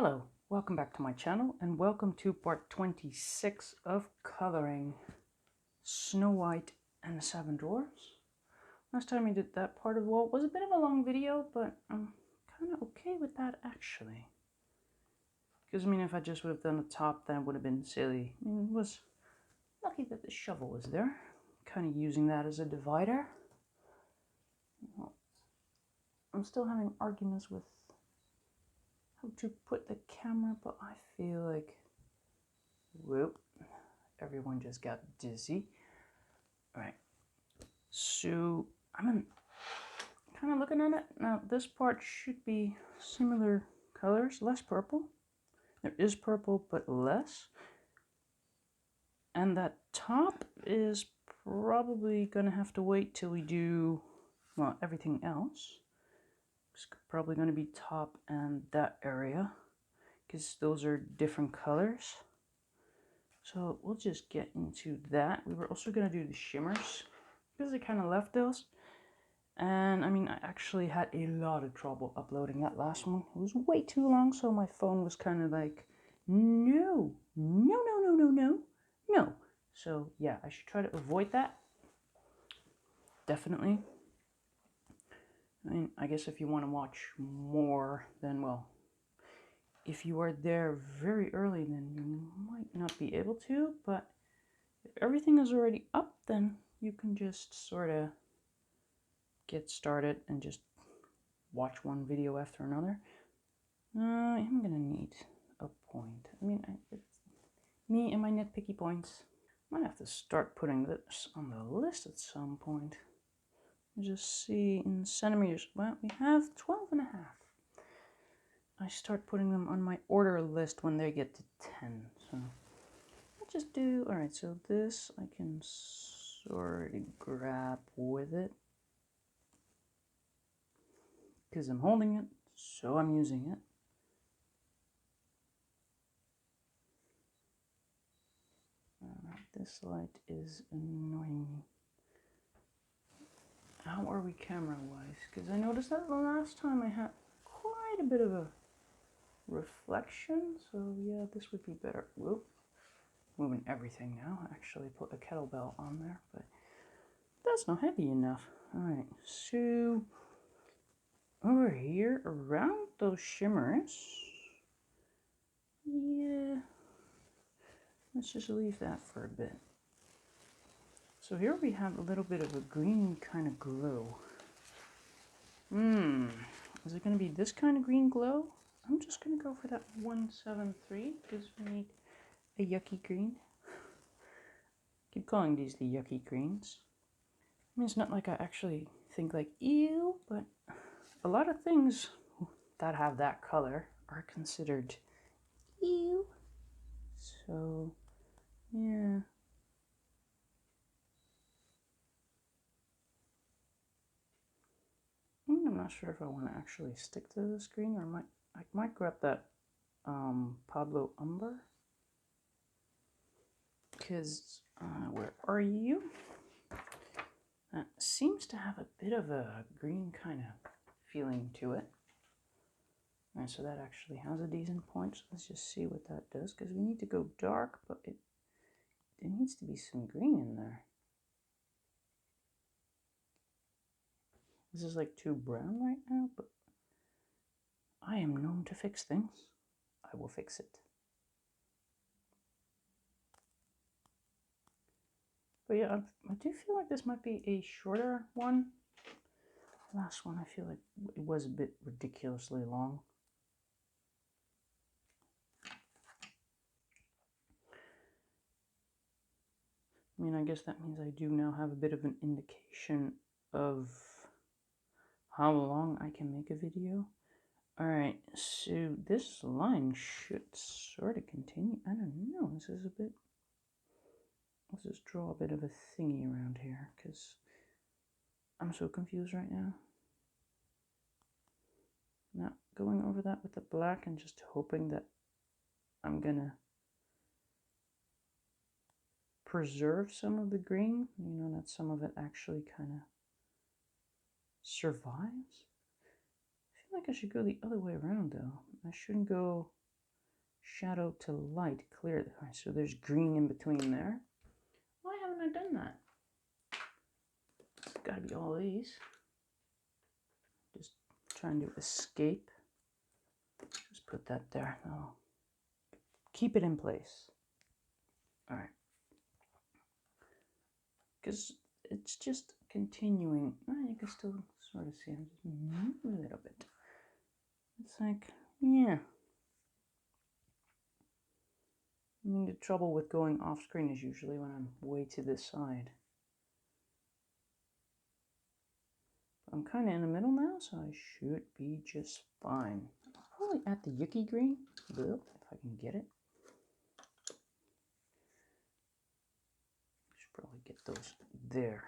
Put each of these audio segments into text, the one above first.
Hello, welcome back to my channel and welcome to part 26 of coloring Snow White and the Seven Dwarfs. Last time I did that part of the wall was a bit of a long video, but I'm kind of okay with that actually. Because I mean, if I just would have done the top, then it would have been silly. I mean, it was lucky that the shovel was there. Kind of using that as a divider. Well, I'm still having arguments with how to put the camera, but I feel like, whoop, everyone just got dizzy. All right, so I'm kind of looking at it now. This part should be similar colors, less purple. There is purple, but less. And that top is probably gonna have to wait till we do, well, everything else. It's probably gonna be top and that area, because those are different colors. So we'll just get into that. We were also gonna do the shimmers, because I kind of left those. And I mean, I actually had a lot of trouble uploading that last one. It was way too long, so my phone was kind of like, no. So yeah, I should try to avoid that. Definitely. I mean, I guess if you want to watch more, then well, if you are there very early, then you might not be able to, but if everything is already up, then you can just sort of get started and just watch one video after another. I'm gonna need a point. I mean, it's me and my nitpicky points. Might have to start putting this on the list at some point. Just see in centimeters. Well, we have 12.5. I start putting them on my order list when they get to 10. So I'll just do, all right, so this I can sort of grab with it, because I'm holding it, so I'm using it. This light is annoying me. How are we camera-wise? Because I noticed that the last time I had quite a bit of a reflection, so yeah, this would be better. Whoop. Moving everything now. Actually put a kettlebell on there, but that's not heavy enough. Alright, so over here around those shimmers, yeah, let's just leave that for a bit. So here we have a little bit of a green kind of glow. Is it going to be this kind of green glow? I'm just going to go for that 173 because we need a yucky green. Keep calling these the yucky greens. I mean, it's not like I actually think like ew, but a lot of things that have that color are considered ew. So, yeah. I'm not sure if I want to actually stick to this green, or I might grab that Pablo Umber. Because, where are you? That seems to have a bit of a green kind of feeling to it. Alright, so that actually has a decent point. So let's just see what that does, because we need to go dark, but there needs to be some green in there. This is like too brown right now, but I am known to fix things. I will fix it. But yeah, I do feel like this might be a shorter one. Last one, I feel like it was a bit ridiculously long. I mean, I guess that means I do now have a bit of an indication of how long I can make a video. Alright, so this line should sort of continue. I don't know, this is a bit... Let's just draw a bit of a thingy around here, because I'm so confused right now. Now, going over that with the black and just hoping that I'm gonna preserve some of the green, you know, that some of it actually kind of survives. I feel like I should go the other way around though. I shouldn't go shadow to light, clear. Right, so there's green in between there. Why haven't I done that? It's gotta be all these. Just trying to escape. Just put that there. No. Keep it in place. All right. Because it's just continuing. You can still sort of see. I'm just a little bit. It's like, yeah. I mean, the trouble with going off screen is usually when I'm way to this side. I'm kind of in the middle now, so I should be just fine. I'm probably at the Yuki green, if I can get it. Should probably get those there.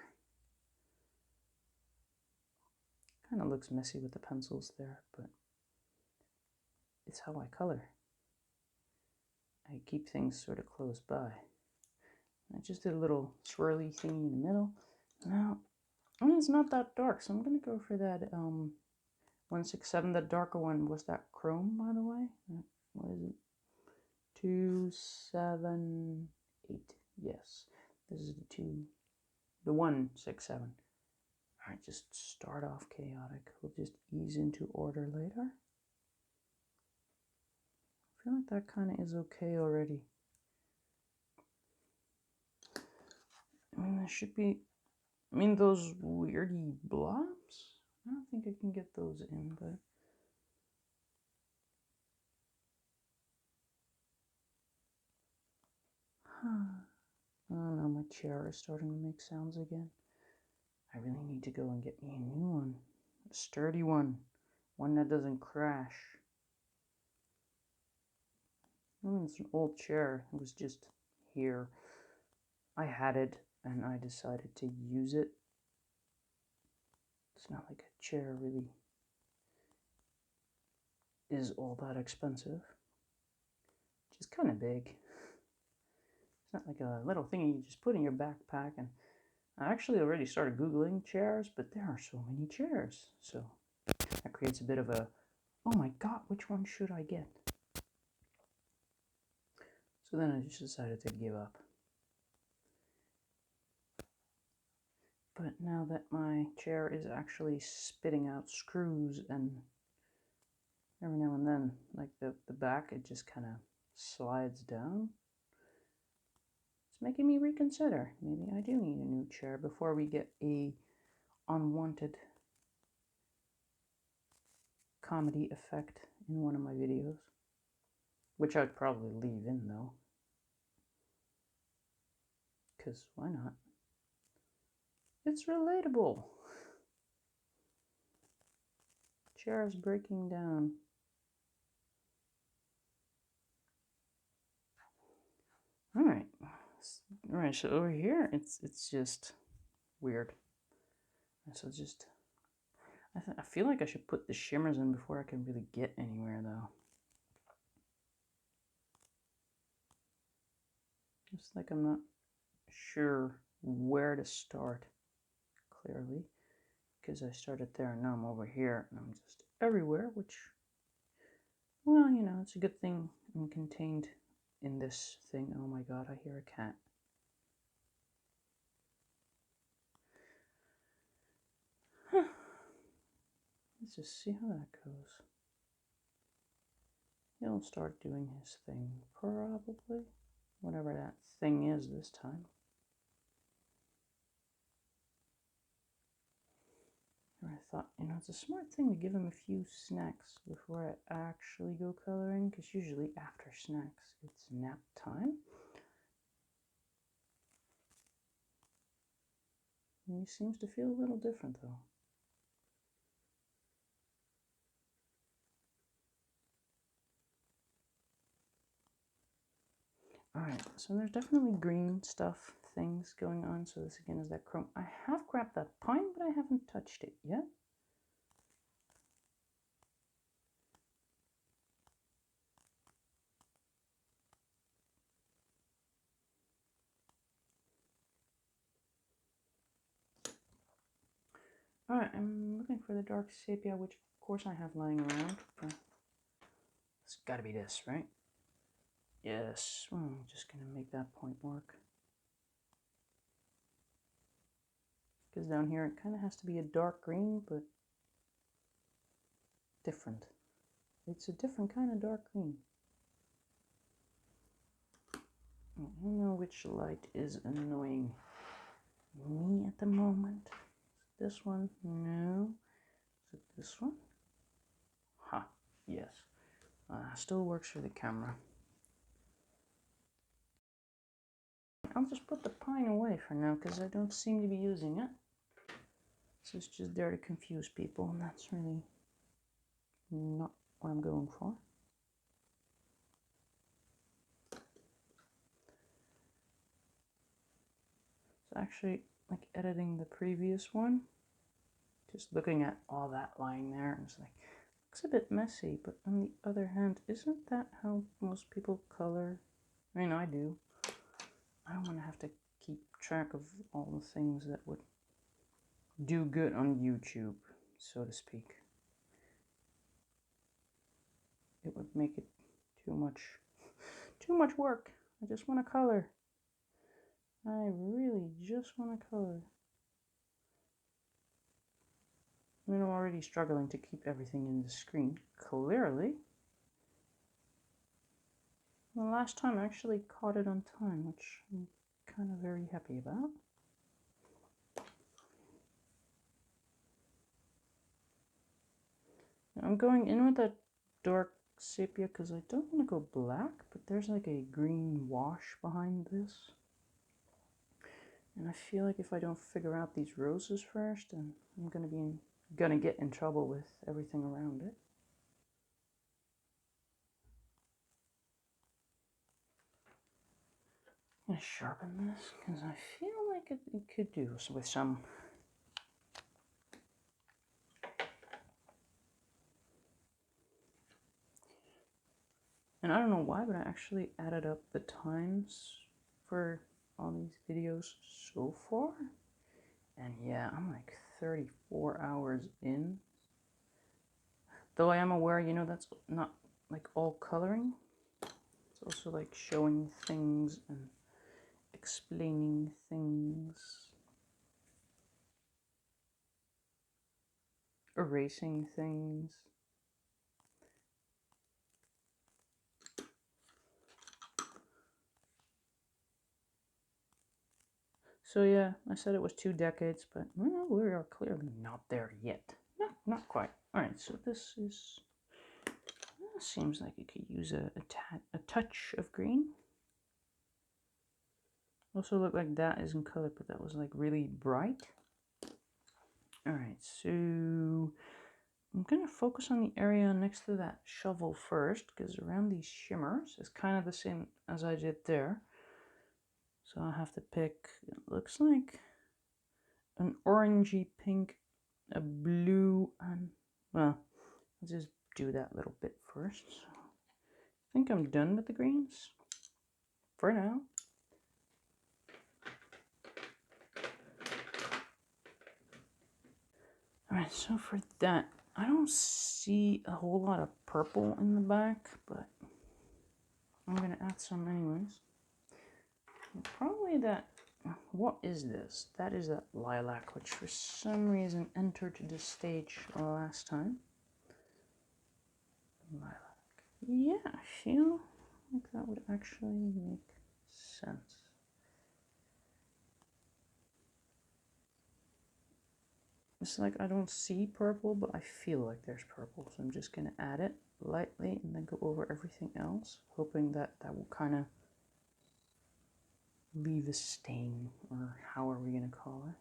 Kind of looks messy with the pencils there, but it's how I color. I keep things sort of close by. I just did a little swirly thing in the middle. Now, it's not that dark, so I'm going to go for that 167. The darker one was that chrome, by the way. What is it? 278. Yes, this is the 167. All right, just start off chaotic. We'll just ease into order later. I feel like that kind of is okay already. I mean, there should be, those weirdy blobs? I don't think I can get those in, but... Oh no, my chair is starting to make sounds again. I really need to go and get me a new one. A sturdy one. One that doesn't crash. It's an old chair. It was just here. I had it and I decided to use it. It's not like a chair really is all that expensive. It's kind of big. It's not like a little thing you just put in your backpack. And I actually already started Googling chairs, but there are so many chairs. So that creates a bit of a, oh my God, which one should I get? So then I just decided to give up. But now that my chair is actually spitting out screws, and every now and then, like the back, it just kind of slides down, it's making me reconsider. Maybe I do need a new chair before we get a unwanted comedy effect in one of my videos, which I'd probably leave in though, because why not? It's relatable. Chairs breaking down. All right, so over here it's just weird. So just I feel like I should put the shimmers in before I can really get anywhere though. Just like I'm not sure where to start clearly, because I started there and now I'm over here and I'm just everywhere, which, well, you know, it's a good thing I'm contained in this thing. Oh my God, I hear a cat. Huh. Let's just see how that goes. He'll start doing his thing, probably. Whatever that thing is this time. I thought, you know, it's a smart thing to give him a few snacks before I actually go coloring, because usually after snacks it's nap time. And he seems to feel a little different though. Alright, so there's definitely green stuff, things going on. So this again is that chrome. I have grabbed that pine, but I haven't touched it yet. Alright, I'm looking for the dark sepia, which of course I have lying around. It's gotta be this, right? Yes, I'm just gonna make that point work. Because down here it kind of has to be a dark green, but different. It's a different kind of dark green. I don't know which light is annoying me at the moment. This one? No. Is it this one? Ha, yes. Still works for the camera. I'll just put the pine away for now because I don't seem to be using it. So it's just there to confuse people, and that's really not what I'm going for. So actually, like editing the previous one, just looking at all that line there, and it's like, looks a bit messy, but on the other hand, isn't that how most people color? I mean, I do. I don't want to have to keep track of all the things that would do good on YouTube, so to speak. It would make it too much work. I just want to color. I really just want to color. I mean, I'm already struggling to keep everything in the screen, clearly. The last time I actually caught it on time, which I'm kind of very happy about. I'm going in with that dark sepia because I don't want to go black, but there's like a green wash behind this. And I feel like if I don't figure out these roses first, then I'm gonna get in trouble with everything around it. I'm gonna sharpen this because I feel like it could do with some. And I don't know why, but I actually added up the times for all these videos so far. And yeah, I'm like 34 hours in. Though I am aware, you know, that's not like all coloring. It's also like showing things and explaining things. Erasing things. So yeah, I said it was 2 decades, but well, we are clearly not there yet. Not quite. All right, so this is, seems like it could use a touch of green. Also looked like that isn't colored, but that was like really bright. All right, so I'm gonna focus on the area next to that shovel first, because around these shimmers is kind of the same as I did there. So I have to pick, it looks like an orangey pink, a blue, and well, I'll just do that little bit first. So I think I'm done with the greens for now. Alright, so for that, I don't see a whole lot of purple in the back, but I'm gonna add some anyways. And probably that, what is this? That is that lilac, which for some reason entered the stage last time. Lilac. Yeah, I feel like that would actually make sense. It's like I don't see purple, but I feel like there's purple, so I'm just gonna add it lightly and then go over everything else, hoping that that will kind of leave a stain, or how are we gonna call it?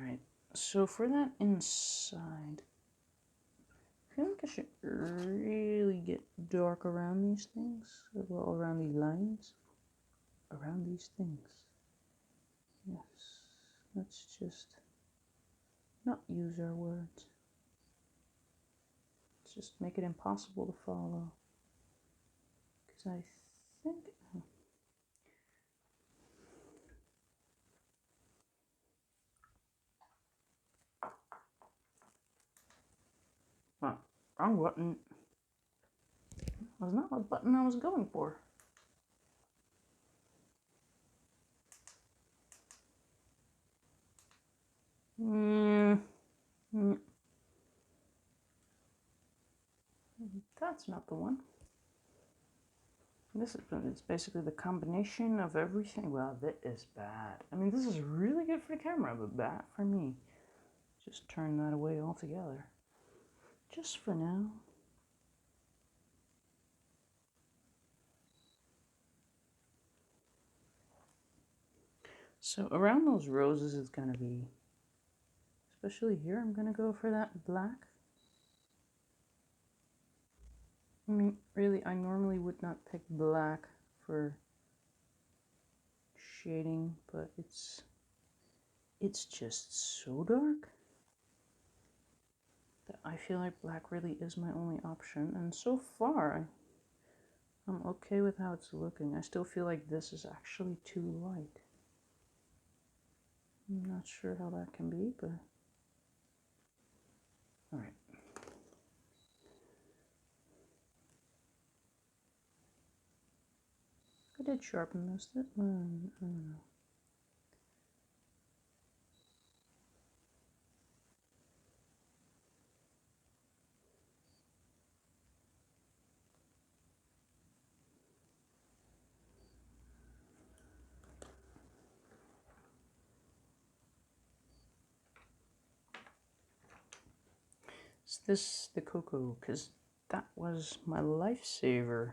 Right, so for that inside, I feel like I should really get dark around these things, well, around these lines, around these things. Yes, let's just not use our words. Let's just make it impossible to follow. Because I think... Wrong button. That was not the button I was going for. That's not the one. It's basically the combination of everything. Well, that is bad. I mean, this is really good for the camera, but bad for me. Just turn that away altogether. Just for now. So around those roses is going to be, especially here, I'm going to go for that black. I mean, really, I normally would not pick black for shading, but it's just so dark that I feel like black really is my only option. And so far, I'm okay with how it's looking. I still feel like this is actually too light. I'm not sure how that can be, but all right. I did sharpen this. I don't know. Is this the cocoa? Because that was my lifesaver.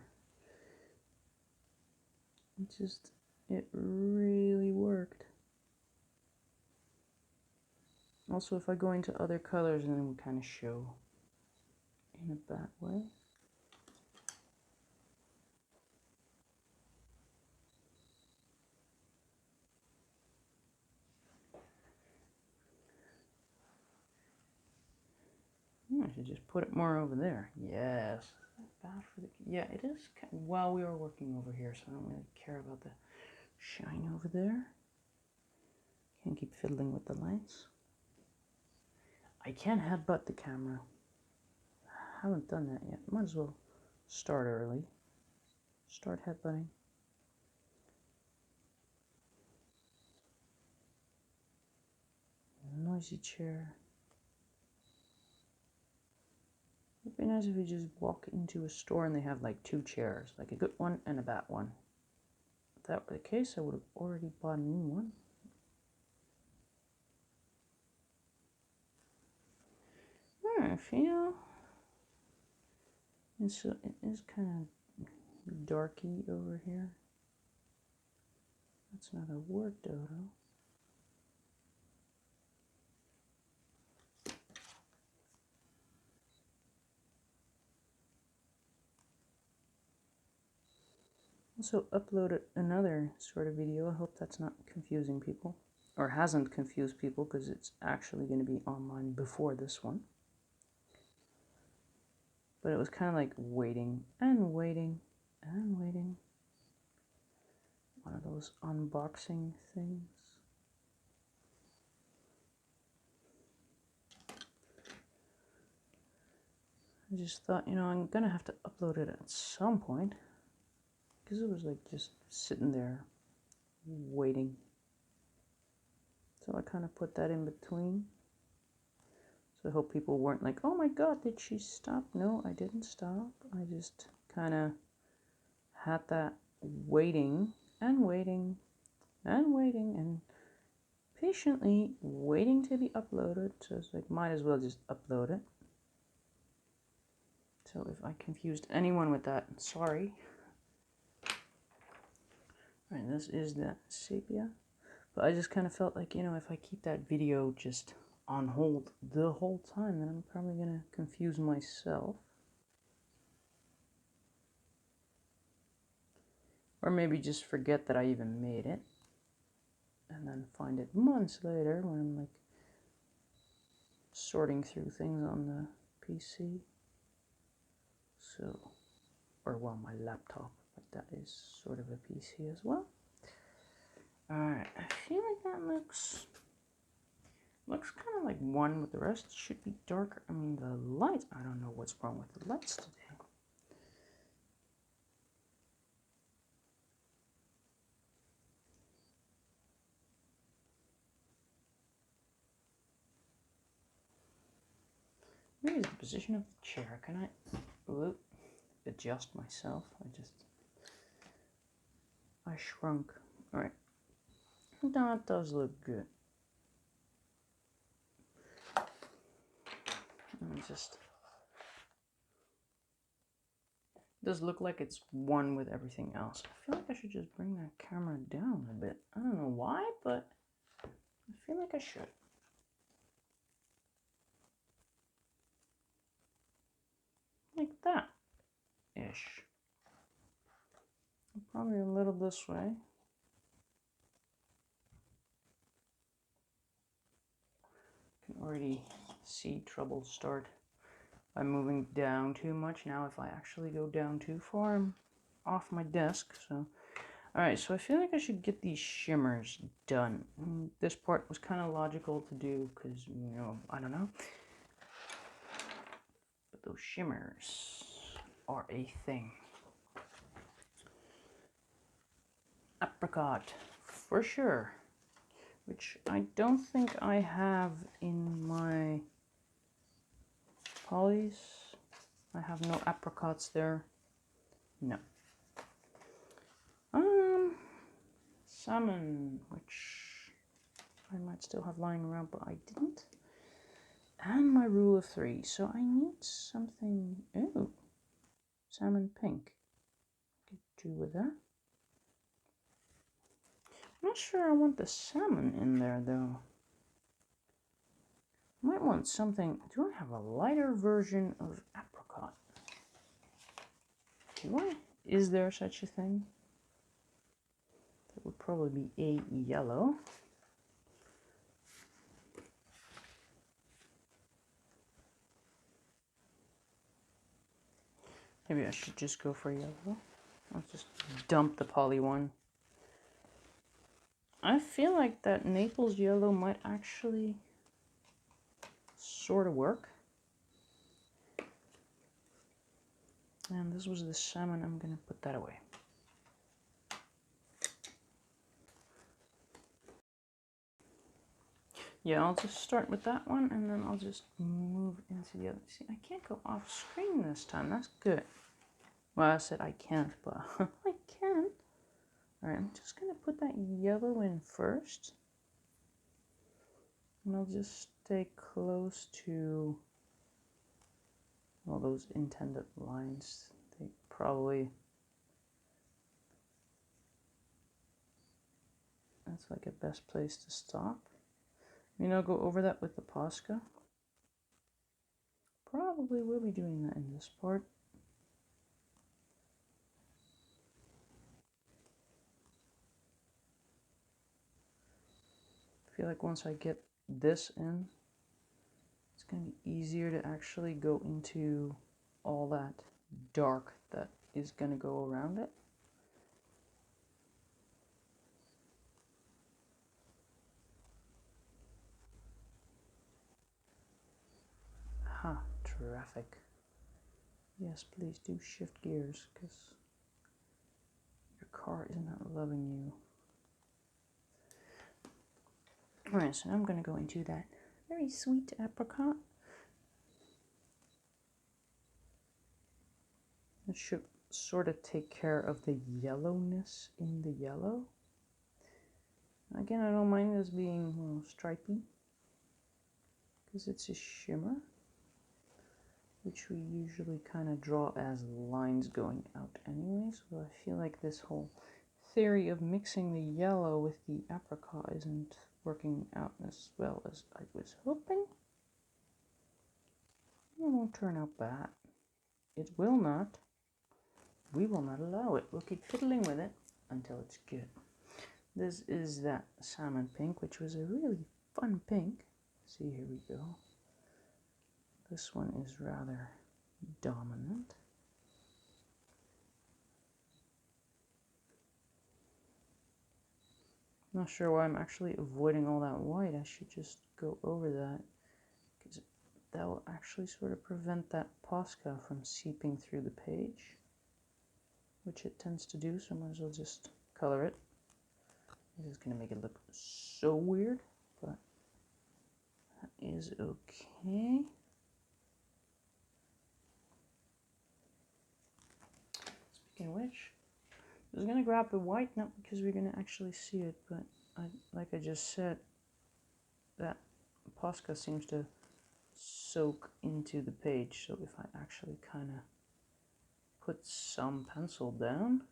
It really worked. Also, if I go into other colors, then it will kind of show in a bad way. I should just put it more over there. Yes. Bad for the, yeah, it is. Well, we are working over here, so I don't really care about the shine over there. Can't keep fiddling with the lights. I can headbutt the camera. I haven't done that yet. Might as well start early. Start headbutting. Noisy chair. It'd be nice if you just walk into a store and they have like two chairs, like a good one and a bad one. If that were the case, I would have already bought a new one. I feel it is kind of darky over here. That's not a word, Dodo. Also uploaded another sort of video. I hope that's not confusing people, or hasn't confused people, because it's actually going to be online before this one. But it was kind of like waiting and waiting and waiting. One of those unboxing things. I just thought, you know, I'm gonna have to upload it at some point, because it was like just sitting there waiting. So I kind of put that in between. So I hope people weren't like, oh my god, did she stop? No, I didn't stop. I just kind of had that waiting and waiting and waiting and patiently waiting to be uploaded. So it's like, might as well just upload it. So if I confused anyone with that, sorry. All right, this is that sepia. But I just kind of felt like, you know, if I keep that video just on hold the whole time, then I'm probably going to confuse myself. Or maybe just forget that I even made it. And then find it months later when I'm like sorting through things on the PC. So, or well, my laptop, but that is sort of a PC as well. Alright, I feel like that looks looks kind of like one with the rest. It should be darker. I mean, the lights, I don't know what's wrong with the lights today. Maybe the position of the chair. Can I adjust myself? I shrunk. Alright. That does look good. It does look like it's one with everything else. I feel like I should just bring that camera down a bit. I don't know why, but I feel like I should. Like that ish. Probably a little this way. You can already see trouble start by moving down too much. Now if I actually go down too far, I'm off my desk. So alright, so I feel like I should get these shimmers done. This part was kind of logical to do because, you know, I don't know. But those shimmers are a thing. Apricot, for sure. Which I don't think I have in my polys. I have no apricots there. No. Salmon, which I might still have lying around, but I didn't. And my rule of 3. So I need something. Ooh, salmon pink. Could do with that. I'm not sure I want the salmon in there though. Might want something. Do I have a lighter version of apricot? Do I? Is there such a thing? That would probably be a yellow. Maybe I should just go for yellow. I'll just dump the poly one. I feel like that Naples yellow might actually sort of work. And this was the salmon. I'm going to put that away. Yeah, I'll just start with that one and then I'll just move into the other. See, I can't go off screen this time. That's good. Well, I said I can't, but I can. Alright, I'm just going to put that yellow in first. And I'll just stay close to all those intended lines. They probably... That's like a best place to stop. You know, go over that with the Posca. Probably will be doing that in this part. I feel like once I get this in, it's going to be easier to actually go into all that dark that is going to go around it. Ha, traffic. Yes, please do shift gears because your car is not loving you. Alright, so I'm going to go into that very sweet apricot. It should sort of take care of the yellowness in the yellow. Again, I don't mind this being a little stripy because it's a shimmer, which we usually kind of draw as lines going out anyway. So I feel like this whole theory of mixing the yellow with the apricot isn't working out as well as I was hoping. It won't turn out bad. It will not. We will not allow it. We'll keep fiddling with it until it's good. This is that salmon pink, which was a really fun pink. See, here we go. This one is rather dominant. Not sure why I'm actually avoiding all that white. I should just go over that, because that will actually sort of prevent that Posca from seeping through the page, which it tends to do, so I might as well just color it. This is going to make it look so weird, but that is okay. Speaking of which, I was going to grab the white, not because we're going to actually see it, but like I just said, that Posca seems to soak into the page, so if I actually kind of put some pencil down,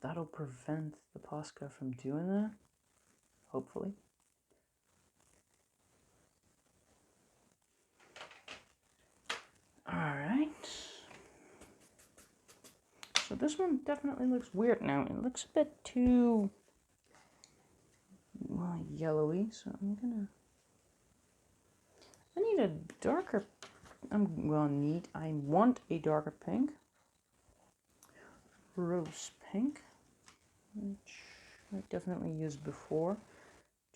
that'll prevent the Posca from doing that, hopefully. Alright. So this one definitely looks weird now. It looks a bit too, well, yellowy, so I need a darker, I want a darker pink. Rose pink, which I definitely used before,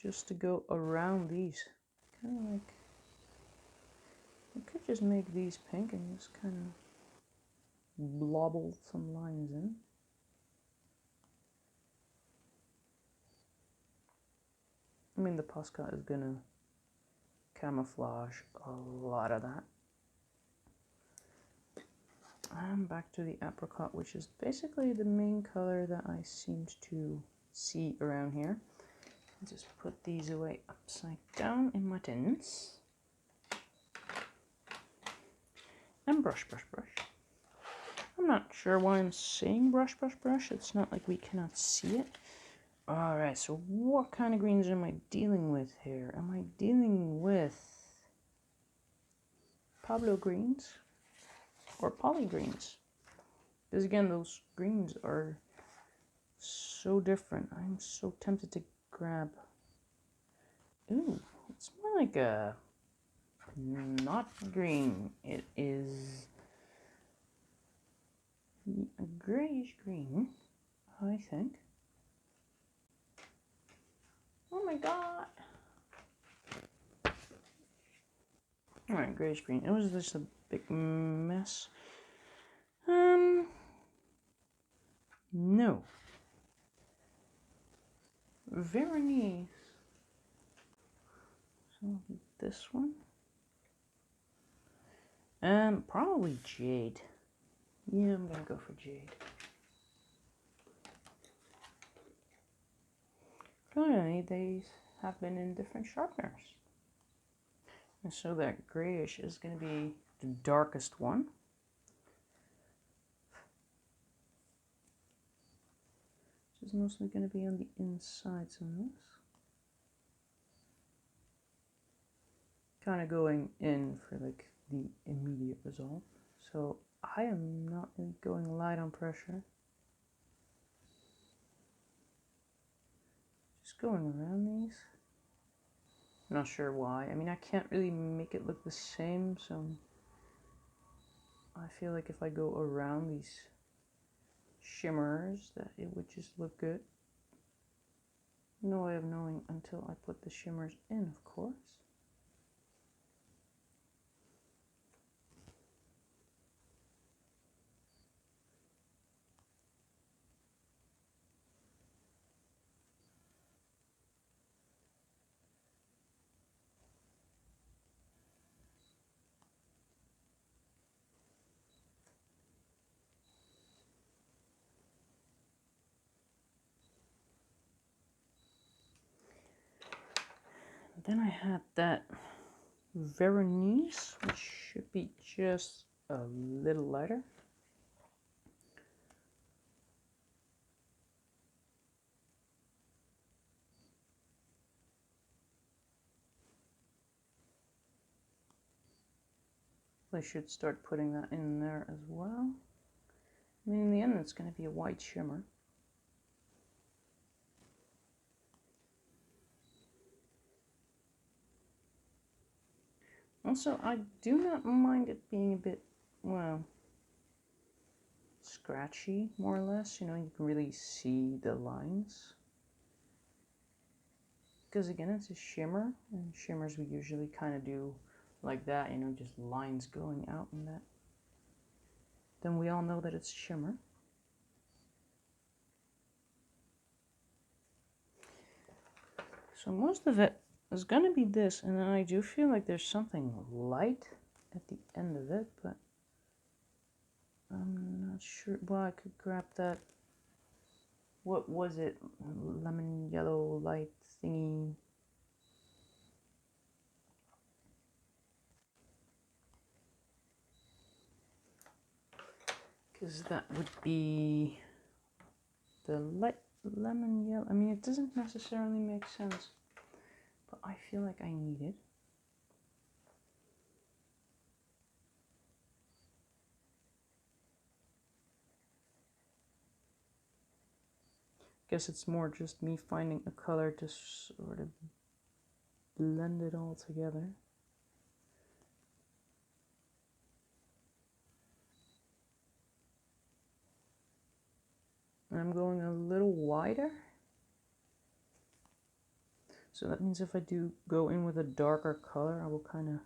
just to go around these. Kind of like, I could just make these pink and just kind of blobble some lines in. I mean, the Posca is gonna camouflage a lot of that. I'm back to the apricot, which is basically the main color that I seemed to see around here. Just put these away upside down in my tins. And brush, brush, brush. I'm not sure why I'm saying brush, brush, brush. It's not like we cannot see it. Alright, so what kind of greens am I dealing with here? Am I dealing with Pablo greens or poly greens? Because again, those greens are so different. I'm so tempted to grab... Ooh, it's more like a... not green. It is a grayish green, I think. Oh my god! Alright, grayish green. It was just a big mess. No. Vernice. So this one. Probably jade. Yeah, I'm gonna go for jade. Clearly, these have been in different sharpeners. And so that grayish is gonna be the darkest one. Which is mostly gonna be on the insides of this. Kind of going in for like the immediate result. So I am not really going light on pressure. Just going around these. I'm not sure why. I mean, I can't really make it look the same, so I feel like if I go around these shimmers, that it would just look good. No way of knowing until I put the shimmers in, of course. Then I had that Vernice, which should be just a little lighter. I should start putting that in there as well. I mean, in the end, it's going to be a white shimmer. Also, I do not mind it being a bit, well, scratchy, more or less. You know, you can really see the lines. Because again, it's a shimmer, and shimmers we usually kind of do like that, you know, just lines going out and that. Then we all know that it's shimmer. So most of it is going to be this, and then I do feel like there's something light at the end of it, but I'm not sure. Well, I could grab that. What was it? Lemon yellow light thingy. Because that would be the light lemon yellow. I mean, it doesn't necessarily make sense, but I feel like I need it. Guess it's more just me finding a color to sort of blend it all together. And I'm going a little wider. So that means if I do go in with a darker color, I will kind of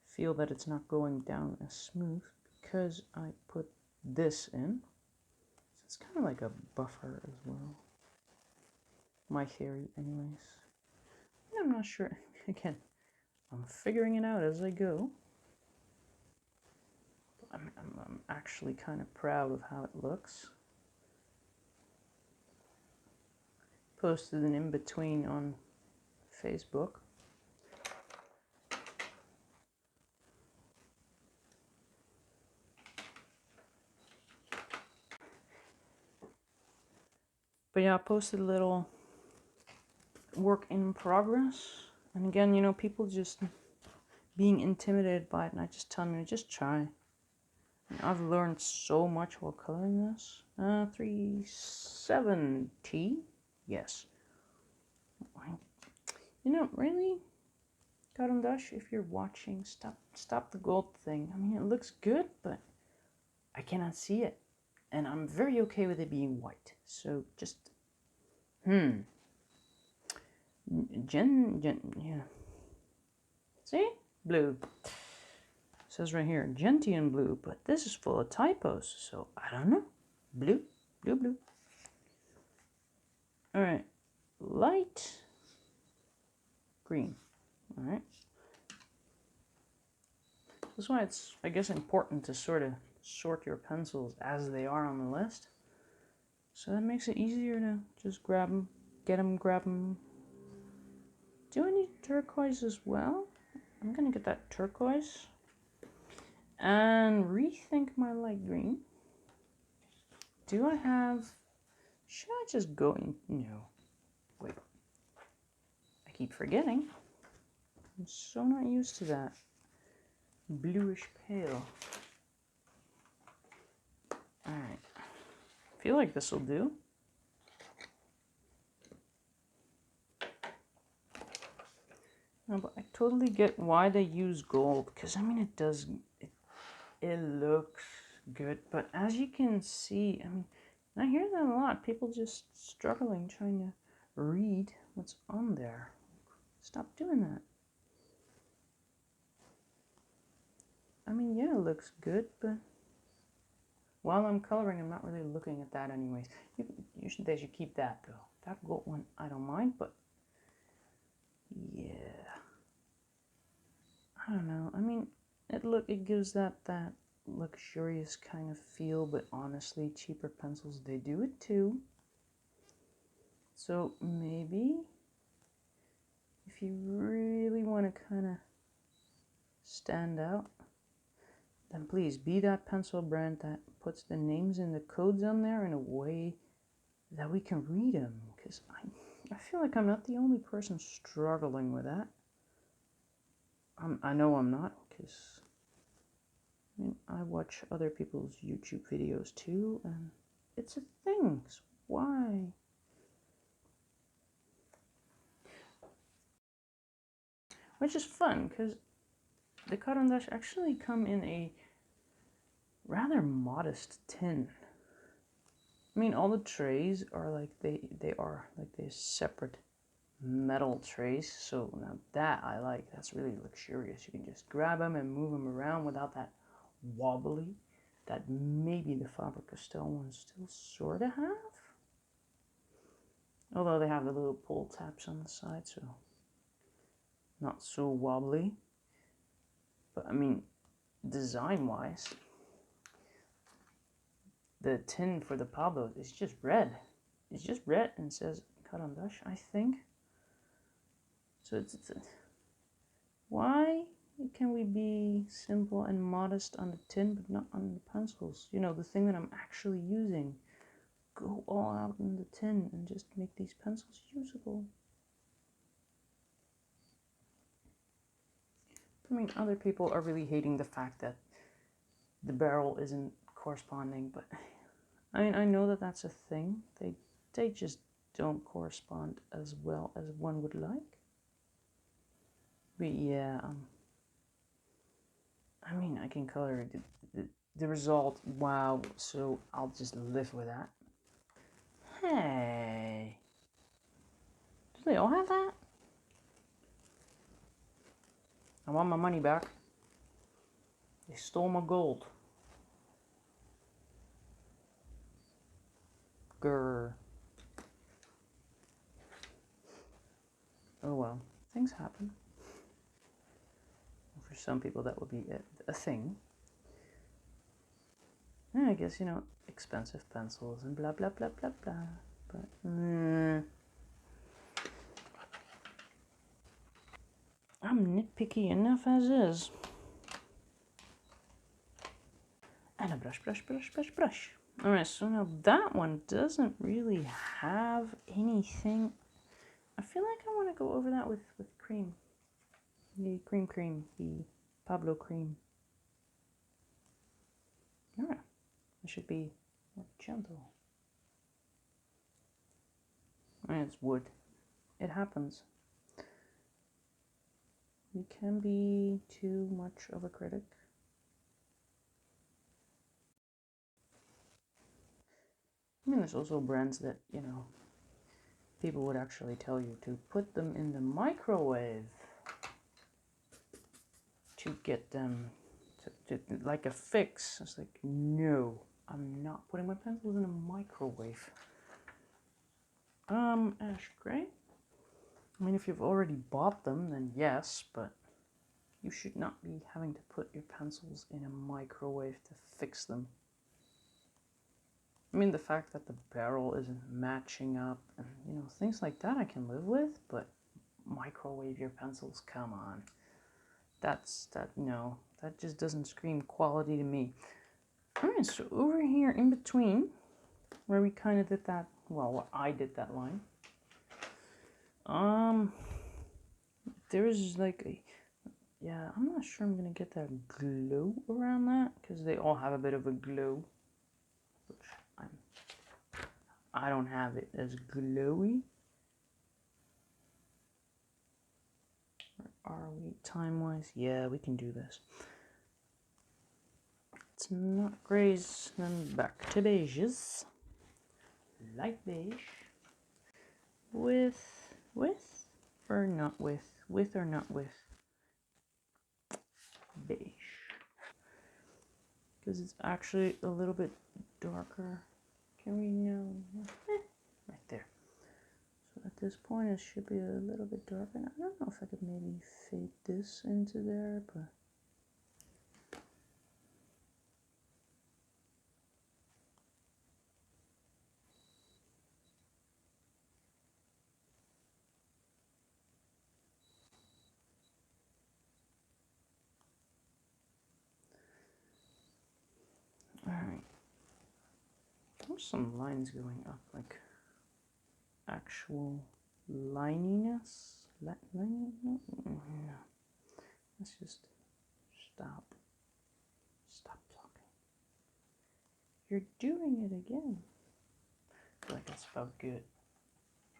feel that it's not going down as smooth because I put this in. So it's kind of like a buffer as well. My theory anyways. I'm not sure. Again, I'm figuring it out as I go. I'm actually kind of proud of how it looks. Posted an in-between on Facebook. But yeah, I posted a little work in progress. And again, you know, people just being intimidated by it, and I just tell them, just try. And I've learned so much while coloring this. 370, yes. You know, really, Karan Dash, if you're watching, stop the gold thing. I mean, it looks good, but I cannot see it. And I'm very okay with it being white. So just, yeah. See? Blue. It says right here, gentian blue, but this is full of typos, so I don't know. Blue, blue, blue. All right, light green. All right. That's why it's, I guess, important to sort of sort your pencils as they are on the list. So that makes it easier to just grab them, get them, grab them. Do I need turquoise as well? I'm gonna get that turquoise and rethink my light green. Do I have, should I just go in, no, wait, I keep forgetting. I'm so not used to that. Bluish pale. Alright, I feel like this will do. No, but I totally get why they use gold, because I mean it does, it looks good, but as you can see, I mean, I hear that a lot, people just struggling trying to read what's on there. Stop doing that. I mean, yeah, it looks good, but while I'm coloring, I'm not really looking at that anyways. They should keep that though. That gold one, I don't mind, but yeah, I don't know. I mean, it gives that luxurious kind of feel, but honestly, cheaper pencils, they do it too. So maybe if you really want to kind of stand out, then please be that pencil brand that puts the names and the codes on there in a way that we can read them, because I feel like I'm not the only person struggling with that. I know I'm not, because I mean, I watch other people's YouTube videos too, and it's a thing. So why? Which is fun, because the Caran d'Ache actually come in a rather modest tin. I mean, all the trays are like they are like they're separate metal trays. So now that I like, that's really luxurious. You can just grab them and move them around without that wobbly that maybe the Faber-Castell ones still sort of have. Although they have the little pull tabs on the side, so not so wobbly. But I mean, design-wise, the tin for the Pablos is just red. It's just red and says Caran d'Ache, I think. So it's why can we be simple and modest on the tin but not on the pencils? You know, the thing that I'm actually using. Go all out in the tin and just make these pencils usable. I mean, other people are really hating the fact that the barrel isn't corresponding, but I mean, I know that that's a thing. They just don't correspond as well as one would like. But yeah, I mean, I can color the result. Wow, so I'll just live with that. Hey, do they all have that? I want my money back. They stole my gold. Grr. Oh well, things happen. For some people that would be a thing. Yeah, I guess, you know, expensive pencils and blah blah blah blah blah. But I'm nitpicky enough as is. And a brush, brush, brush, brush, brush. Alright, so now that one doesn't really have anything. I feel like I want to go over that with cream. The cream, the Pablo cream. Alright, it should be more gentle. And it's wood. It happens. We can be too much of a critic. I mean, there's also brands that, you know, people would actually tell you to put them in the microwave to get them to like a fix. It's like, no, I'm not putting my pencils in a microwave. Ash gray. I mean, if you've already bought them, then yes, but you should not be having to put your pencils in a microwave to fix them. I mean, the fact that the barrel isn't matching up and, you know, things like that I can live with, but microwave your pencils, come on. No, that just doesn't scream quality to me. Alright, so over here in between, where we kind of did that, well, where I did that line, there is like a, yeah, I'm not sure I'm gonna get that glow around that, because they all have a bit of a glow, which I don't have it as glowy. Where are we time-wise? Yeah, we can do this. It's not grays, then back to beiges. Light beige. With or not with or not with beige. Because it's actually a little bit darker. Can we know? Right there. So at this point it should be a little bit darker. And I don't know if I could maybe fade this into there, but alright. There's some lines going up, like actual lininess. Lining? No. Let's just stop. Stop talking. You're doing it again. I feel like that's about good.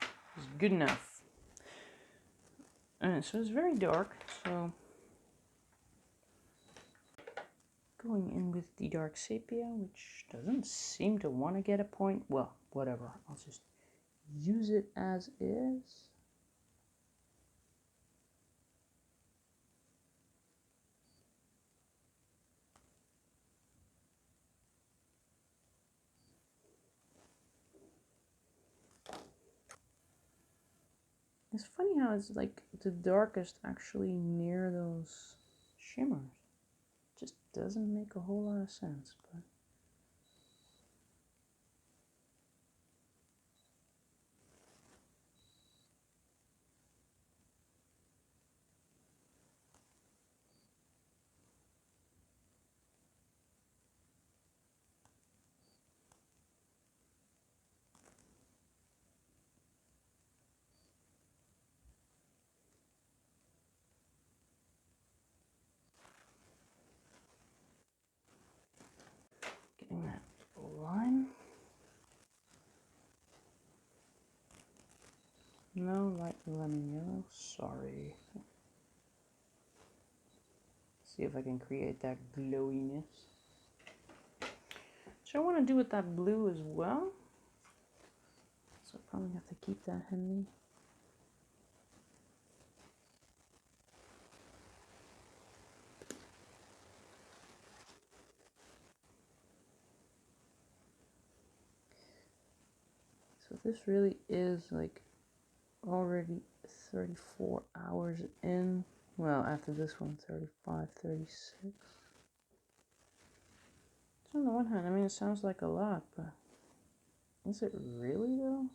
It's good enough. Alright, so it's very dark, so going in with the dark sepia, which doesn't seem to want to get a point. Well, whatever. I'll just use it as is. It's funny how it's like the darkest actually near those shimmers. Just doesn't make a whole lot of sense, but getting that line. No light lemon yellow, sorry. See if I can create that glowiness. So I want to do with that blue as well. So I probably have to keep that handy. So this really is like already 34 hours in. Well, after this one, 35, 36. So on the one hand, I mean, it sounds like a lot, but is it really though?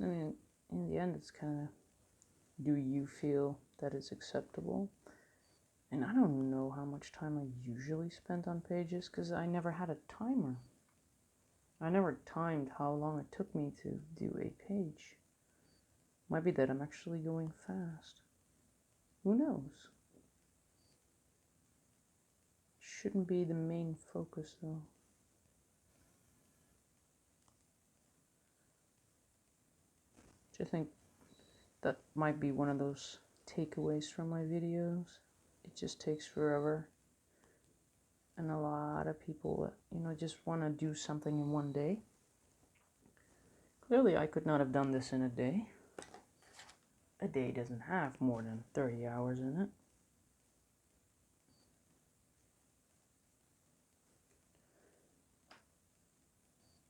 I mean, in the end, it's kind of, do you feel that it's acceptable? And I don't know how much time I usually spent on pages because I never had a timer. I never timed how long it took me to do a page. Might be that I'm actually going fast. Who knows? Shouldn't be the main focus though. I think that might be one of those takeaways from my videos. It just takes forever. And a lot of people, just want to do something in one day. Clearly, I could not have done this in a day. A day doesn't have more than 30 hours in it.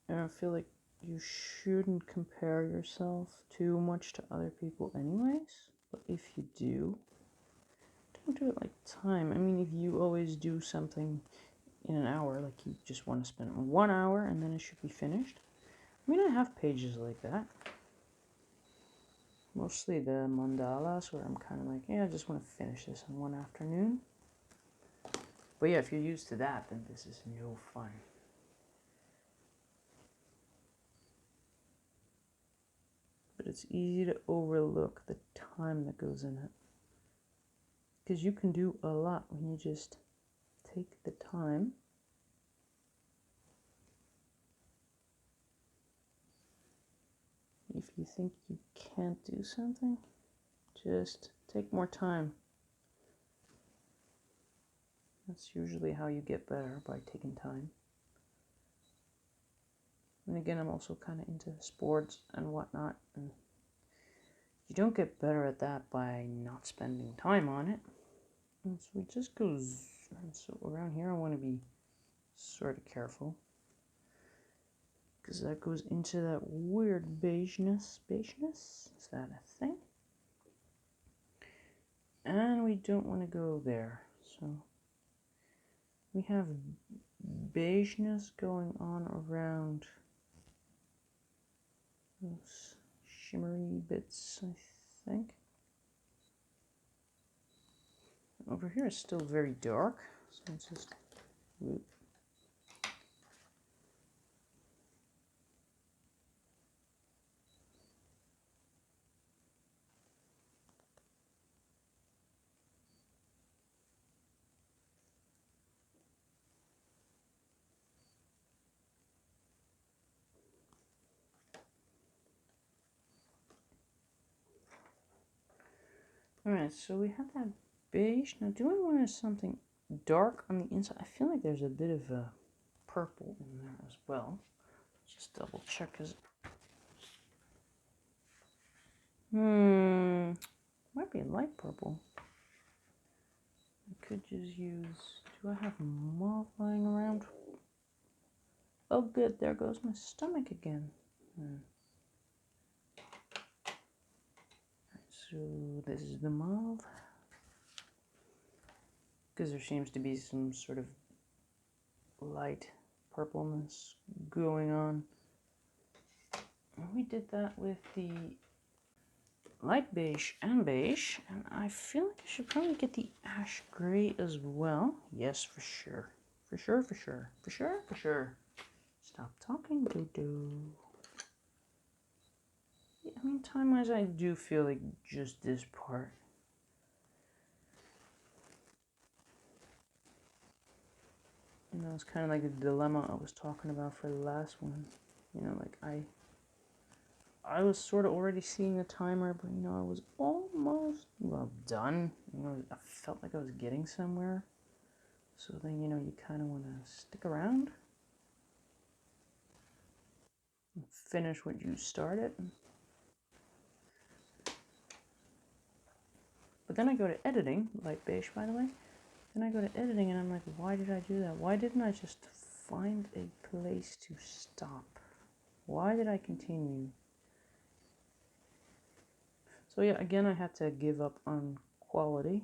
And I feel like you shouldn't compare yourself too much to other people anyways. But if you do, don't do it like time. I mean, if you always do something in an hour, like you just want to spend 1 hour and then it should be finished. I mean, I have pages like that. Mostly the mandalas where I'm kind of like, yeah, I just want to finish this in one afternoon. But yeah, if you're used to that, then this is no fun. But it's easy to overlook the time that goes in it. Because you can do a lot when you just take the time. If you think you can't do something, just take more time. That's usually how you get better, by taking time. And again, I'm also kind of into sports and whatnot, and you don't get better at that by not spending time on it. And so it just goes, and so around here I want to be sort of careful, because that goes into that weird beigeness, is that a thing? And we don't want to go there, so we have beigeness going on around those shimmery bits, I think. Over here it's still very dark, so it's just whoop. Alright, so we have that beige. Now, do I want something dark on the inside? I feel like there's a bit of a purple in there as well. Just double check. Might be a light purple. I could just use, do I have mauve lying around? Oh good, there goes my stomach again. So this is the mauve. Because there seems to be some sort of light purpleness going on. We did that with the light beige, and I feel like I should probably get the ash gray as well. Yes, for sure. For sure, for sure. For sure, for sure. Stop talking, Dodo. Yeah, I mean, time-wise, I do feel like just this part. You know, it's kind of like the dilemma I was talking about for the last one. You know, like I was sort of already seeing the timer, but you know, I was almost, well, done. You know, I felt like I was getting somewhere. So then, you know, you kind of want to stick around and finish what you started. But then I go to editing, light beige, by the way. Then I go to editing and I'm like, why did I do that? Why didn't I just find a place to stop? Why did I continue? So yeah, again, I had to give up on quality.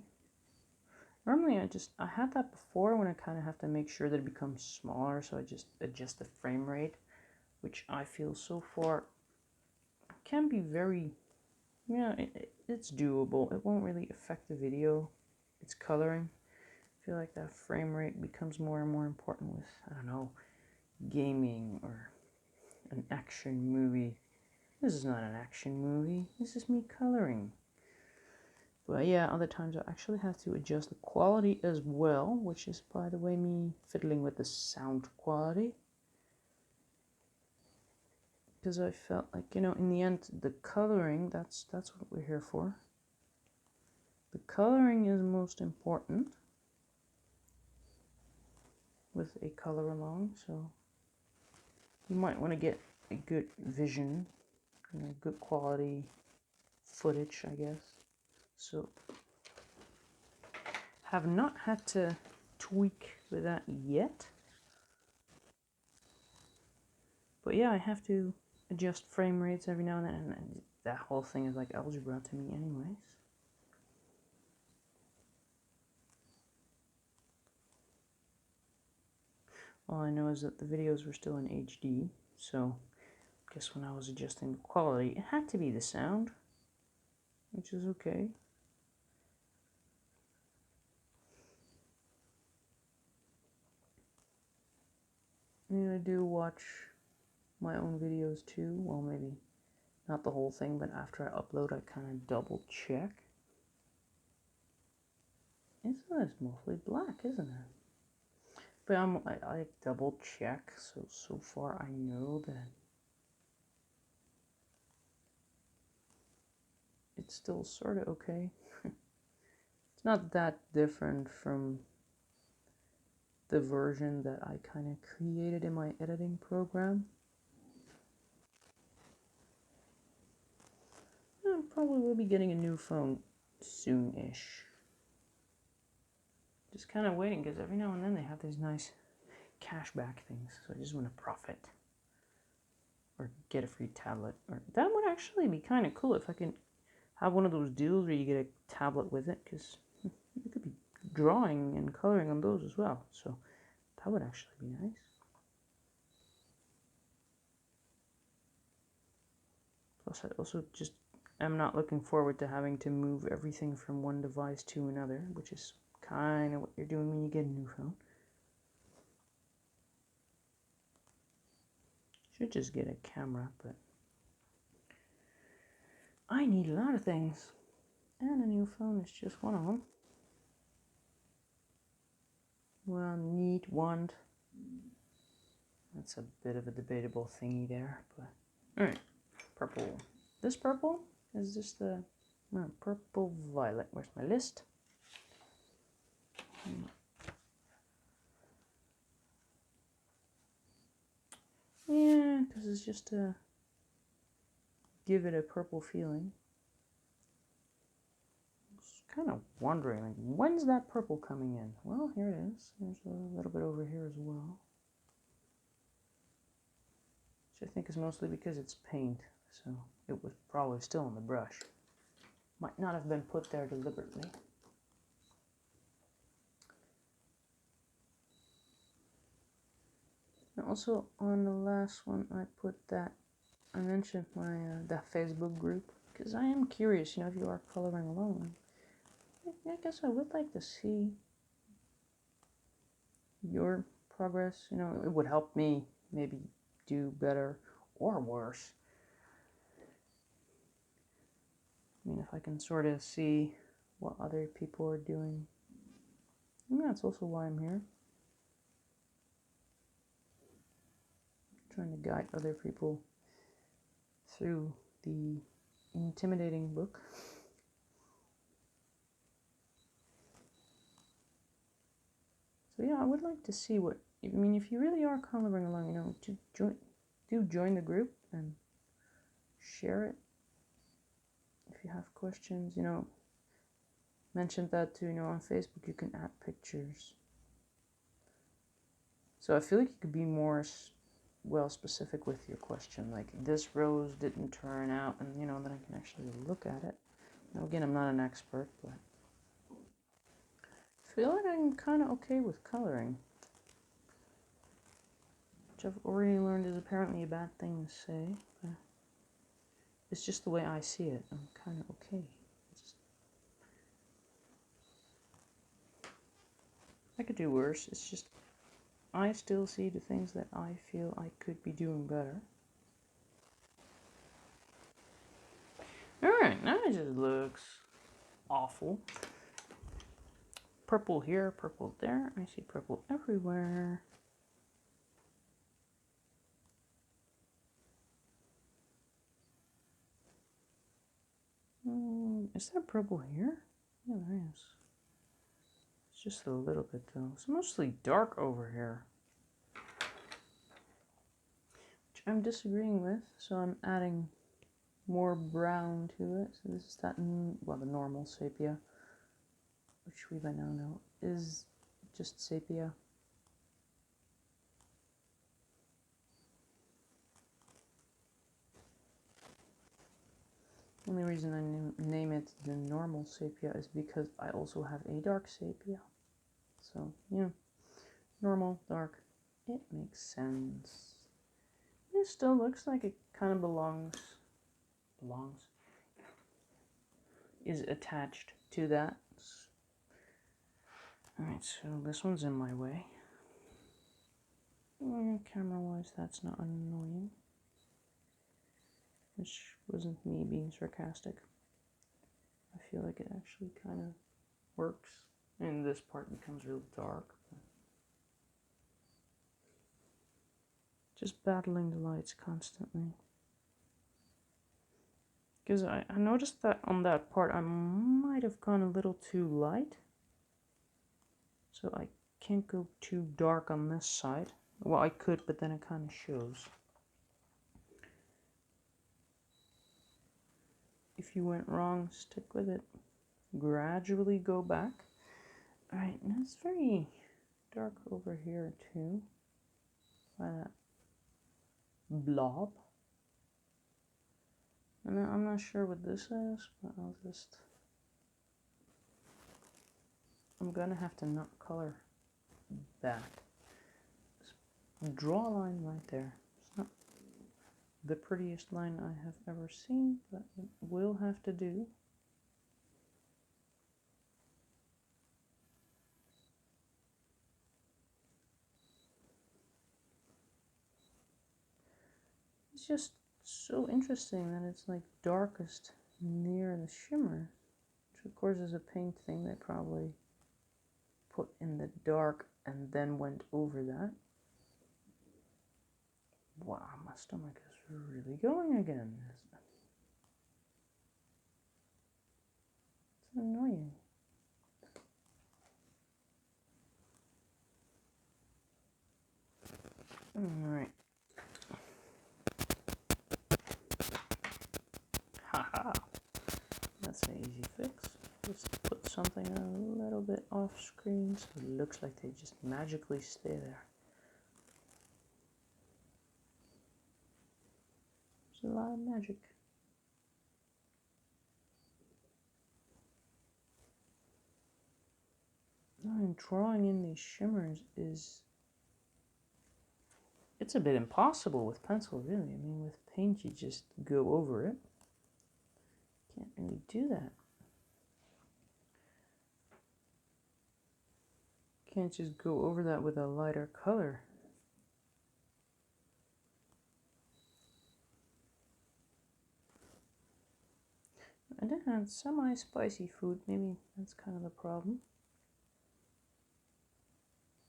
Normally I had that before when I kind of have to make sure that it becomes smaller, so I just adjust the frame rate, which I feel so far can be very, yeah, it's doable. It won't really affect the video. It's coloring. I feel like that frame rate becomes more and more important with, I don't know, gaming or an action movie. This is not an action movie. This is me coloring. But yeah, other times I actually have to adjust the quality as well, which is, by the way, me fiddling with the sound quality. Because I felt like, you know, in the end, the coloring, that's what we're here for. The coloring is most important with a color along, so you might want to get a good vision, you know, good quality footage, I guess. So, have not had to tweak with that yet. But yeah, I have to adjust frame rates every now and then, and that whole thing is like algebra to me anyways. All I know is that the videos were still in HD, so I guess when I was adjusting the quality, it had to be the sound, which is okay. I mean, I do watch my own videos too. Well, maybe not the whole thing, but after I upload, I kind of double check. It's mostly black, isn't it? But I double check, so far I know that it's still sort of okay. It's not that different from the version that I kind of created in my editing program. I probably will be getting a new phone soon-ish. Just kind of waiting, because every now and then they have these nice cashback things, so I just want to profit. Or get a free tablet. Or that would actually be kind of cool if I can have one of those deals where you get a tablet with it, because you could be drawing and coloring on those as well, so that would actually be nice. Plus I also just am not looking forward to having to move everything from one device to another, which is kind of what you're doing when you get a new phone. Should just get a camera, but I need a lot of things, and a new phone is just one of them. Well, need, want. That's a bit of a debatable thingy there, but alright. Purple. This purple? Is this the Purple violet. Where's my list? Yeah, because it's just to give it a purple feeling. Kind of wondering, like, when's that purple coming in? Well, here it is. There's a little bit over here as well, which I think is mostly because it's paint, so it was probably still on the brush. Might not have been put there deliberately. And also on the last one, I put that, I mentioned my that Facebook group, because I am curious, you know, if you are coloring along. I guess I would like to see your progress. You know, it would help me maybe do better or worse. I mean, if I can sort of see what other people are doing. And that's also why I'm here. Trying to guide other people through the intimidating book. So yeah, I would like to see what, I mean, if you really are coloring along, you know, do join the group and share it. If you have questions, you know, mentioned that too, you know, on Facebook you can add pictures. So I feel like you could be more well specific with your question, like this rose didn't turn out, and you know, then I can actually look at it. Now again, I'm not an expert, but I feel like I'm kind of okay with coloring, which I've already learned is apparently a bad thing to say, but it's just the way I see it. I'm kind of okay. I could do worse. It's just I still see the things that I feel I could be doing better. Alright, now it just looks awful. Purple here, purple there. I see purple everywhere. Is there purple here? Yeah, there is. It's just a little bit though. It's mostly dark over here, which I'm disagreeing with, so I'm adding more brown to it. So this is that, well, the normal sepia, which we by now know is just sepia. The only reason I name it the normal sepia is because I also have a dark sepia. So, yeah, normal, dark, it makes sense. It still looks like it kind of belongs, is attached to that. Alright, so this one's in my way. Camera-wise, that's not annoying. Which wasn't me being sarcastic. I feel like it actually kind of works. And this part becomes real dark. Just battling the lights constantly. Because I noticed that on that part I might have gone a little too light. So I can't go too dark on this side. Well, I could, but then it kind of shows. If you went wrong, stick with it. Gradually go back. Alright, and it's very dark over here too. By that blob. And I'm not sure what this is, but I'm gonna have to not color that. Just draw a line right there. It's not the prettiest line I have ever seen, but it will have to do. It's just so interesting that it's like darkest near the shimmer, which of course is a paint thing they probably put in the dark and then went over that. Wow, my stomach is really going again. Annoying. Alright. Haha. That's an easy fix. Just put something a little bit off screen so it looks like they just magically stay there. There's a lot of magic. Drawing in these shimmers it's a bit impossible with pencil, really. I mean, with paint you just go over it. Can't really do that. Can't just go over that with a lighter color. I did have semi-spicy food, maybe that's kind of the problem.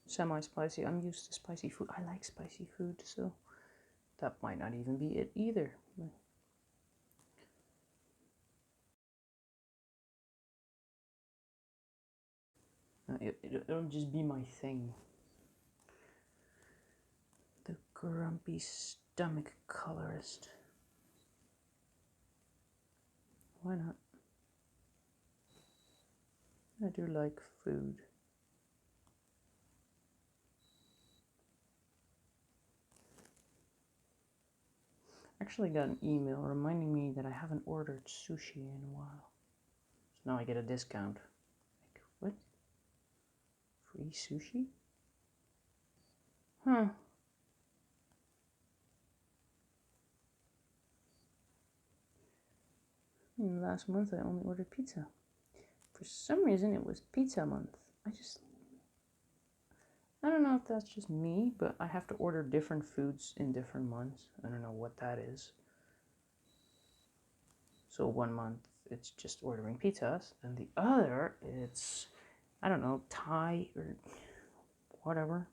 Semi-spicy, I'm used to spicy food. I like spicy food, so that might not even be it either. It'll just be my thing. The grumpy stomach colorist. Why not? I do like food. Actually got an email reminding me that I haven't ordered sushi in a while. So now I get a discount. Like, what? Free sushi? Huh. Last month I only ordered pizza. For some reason it was pizza month. I don't know if that's just me, but I have to order different foods in different months. I don't know what that is. So one month it's just ordering pizzas, and the other it's, I don't know, Thai or whatever.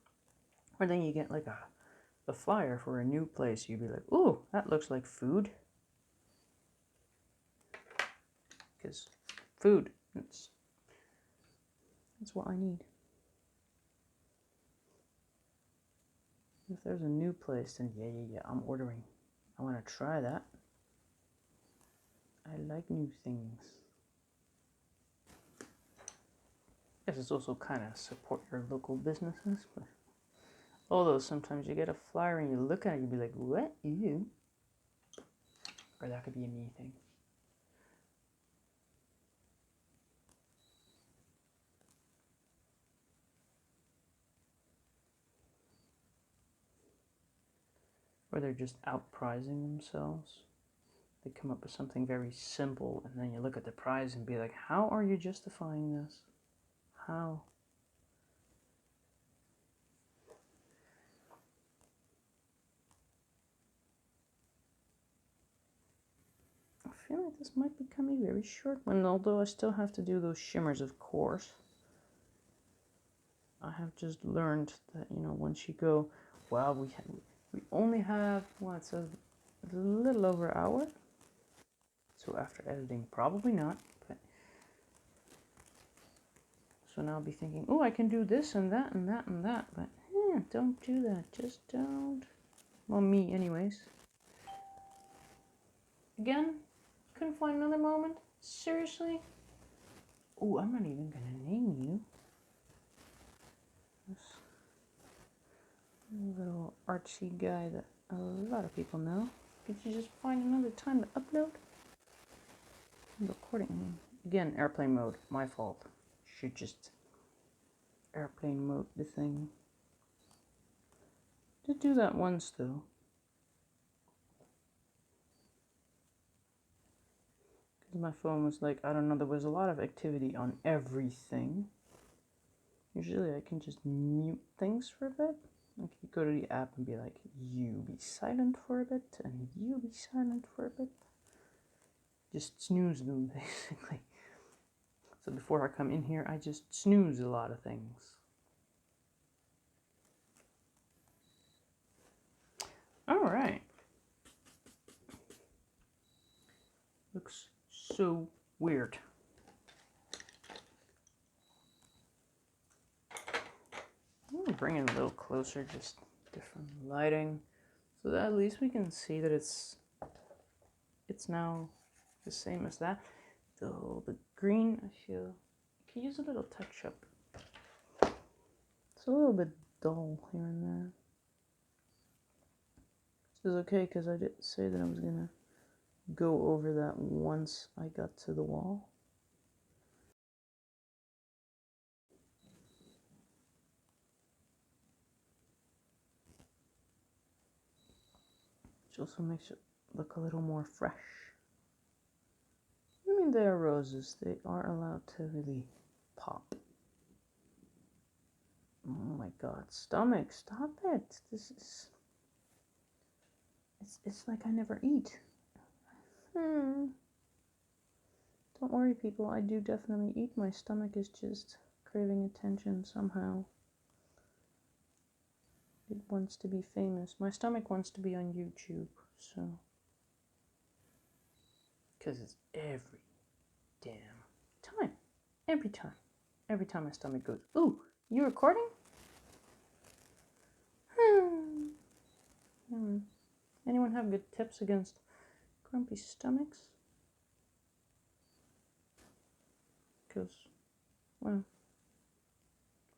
Or then you get like a flyer for a new place. You'd be like, ooh, that looks like food. Because food, that's what I need. If there's a new place, then yeah, I'm ordering. I want to try that. I like new things. Guess it's also kind of support your local businesses. But although sometimes you get a flyer and you look at it, you'd be like, what? Ew. Or that could be a me thing. Or they're just outpricing themselves. They come up with something very simple, and then you look at the price and be like, how are you justifying this? How? I feel like this might become a very short one, although I still have to do those shimmers, of course. I have just learned that, you know, once you go, well, we only have, well, it's a little over an hour. So after editing, probably not. But so now I'll be thinking, oh, I can do this and that and that and that. But don't do that. Just don't. Well, me anyways. Again, couldn't find another moment? Seriously? Oh, I'm not even going to name you. This little artsy guy that a lot of people know. Could you just find another time to upload? I'm recording. Again, airplane mode. My fault. Should just airplane mode the thing. Did do that once though. Because my phone was like, I don't know, there was a lot of activity on everything. Usually I can just mute things for a bit. Like you go to the app and be like, you be silent for a bit, and you be silent for a bit. Just snooze them, basically. So before I come in here, I just snooze a lot of things. Alright. Looks so weird. bring it a little closer, just different lighting, so that at least we can see that it's now the same as that. Though the green, I feel, I could use a little touch up. It's a little bit dull here and there. This is okay because I did say that I was gonna go over that once I got to the wall. Which also makes it look a little more fresh. I mean, they are roses. They are allowed to really pop. Oh my god, stomach, stop it. This is... It's like I never eat. Don't worry, people. I do definitely eat. My stomach is just craving attention somehow. It wants to be famous. My stomach wants to be on YouTube, so... Because it's every damn time. Every time. Every time my stomach goes, ooh, you recording? Anyone have good tips against grumpy stomachs? Because, well,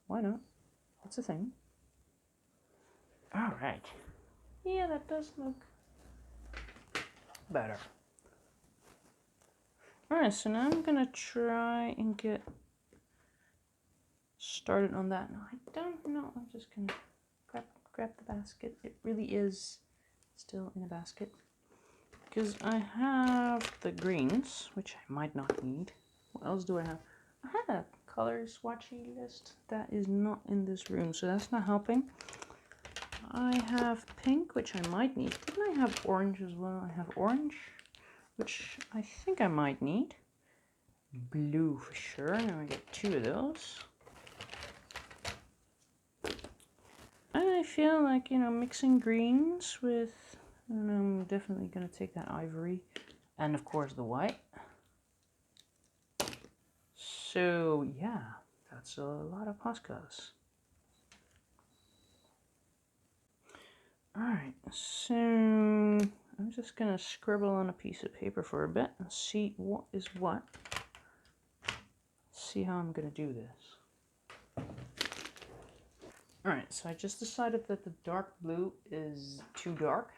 why not? It's a thing. Alright. Yeah, that does look better. Alright, so now I'm gonna try and get started on that. No, I don't know. I'm just gonna grab the basket. It really is still in a basket. Because I have the greens, which I might not need. What else do I have? I had a color swatchy list that is not in this room, so that's not helping. I have pink, which I might need. Didn't I have orange as well? I have orange, which I think I might need. Blue for sure. Now I get 2 of those. And I feel like, you know, mixing greens with, I don't know, I'm definitely going to take that ivory. And of course the white. So yeah, that's a lot of Poscas. Alright, so I'm just going to scribble on a piece of paper for a bit and see what is what. See how I'm going to do this. Alright, so I just decided that the dark blue is too dark.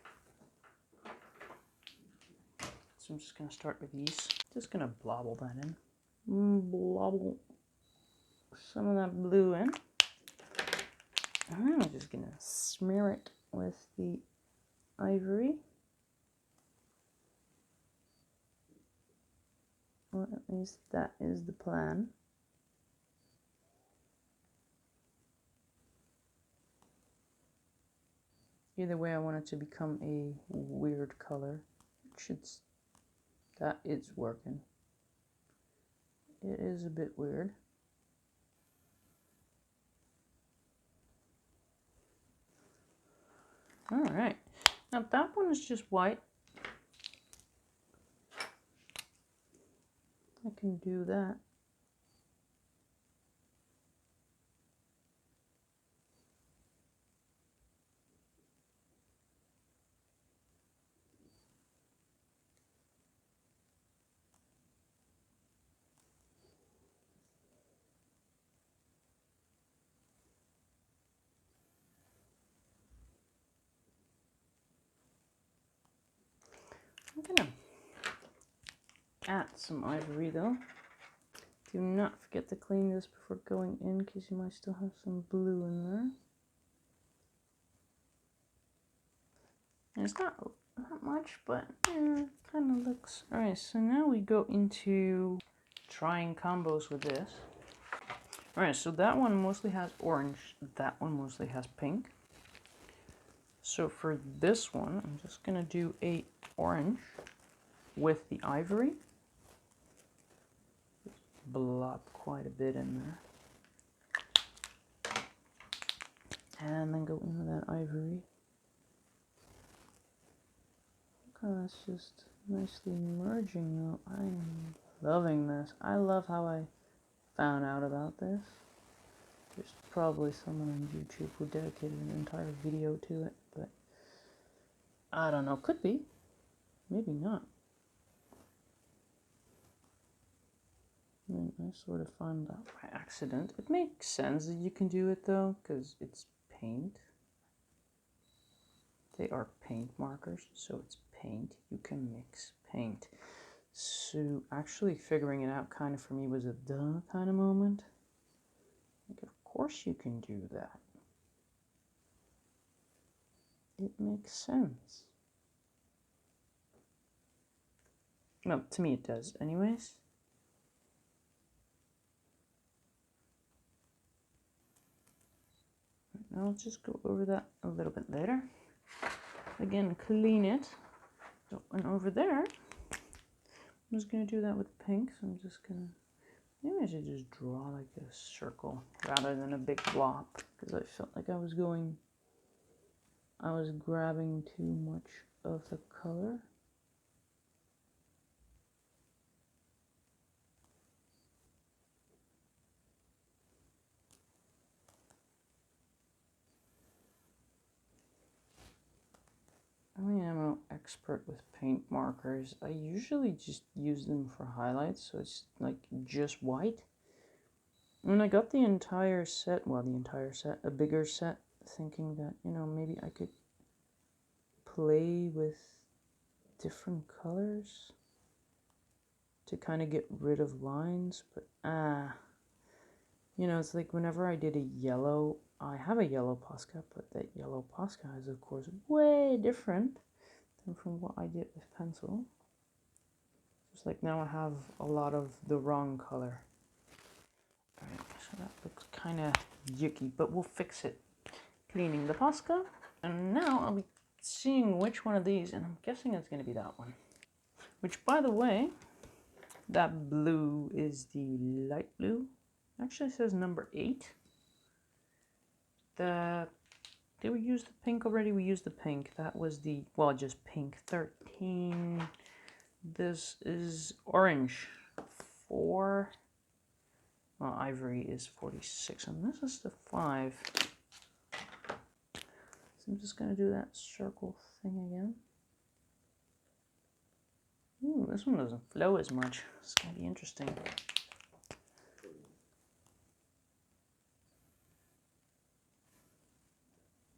So I'm just going to start with these. Just going to blobble that in. Blobble some of that blue in. And then I'm just going to smear it with the ivory. Or at least that is the plan. Either way, I want it to become a weird color. That is working. It is a bit weird. Alright, now that one is just white. I can do that. I'm gonna add some ivory though. Do not forget to clean this before going in because you might still have some blue in there. And it's not much, but it kind of looks... Alright, so now we go into trying combos with this. Alright, so that one mostly has orange, that one mostly has pink. So for this one, I'm just going to do a orange with the ivory. Just blob quite a bit in there. And then go in with that ivory. Oh, that's just nicely merging though. I'm loving this. I love how I found out about this. There's probably someone on YouTube who dedicated an entire video to it, but I don't know. Could be. Maybe not. And I sort of found that by accident. It makes sense that you can do it though, because it's paint. They are paint markers, so it's paint. You can mix paint. So actually figuring it out kind of for me was a duh kind of moment. Like, of course you can do that. It makes sense. Well, to me it does anyways. I'll just go over that a little bit later. Again, clean it. So, and over there, I'm just going to do that with pink. So I'm just going to, maybe I should just draw like a circle rather than a big blob, because I felt like I was grabbing too much of the color. I mean, I'm no expert with paint markers. I usually just use them for highlights, so it's like just white. When I got the entire set, well, a bigger set, thinking that, you know, maybe I could play with different colors to kind of get rid of lines, but you know, it's like whenever I did a yellow, I have a yellow Posca, but that yellow Posca is of course way different than from what I did with pencil. Just like now I have a lot of the wrong color. Alright, so that looks kind of yucky, but we'll fix it. Cleaning the Posca, and now I'll be seeing which one of these, and I'm guessing it's going to be that one. Which, by the way, that blue is the light blue. Actually, it says number 8. Did we use the pink already? We used the pink. That was the, well, just pink 13. This is orange 4. Well, ivory is 46, and this is the 5. So I'm just going to do that circle thing again. Ooh, this one doesn't flow as much. It's going to be interesting.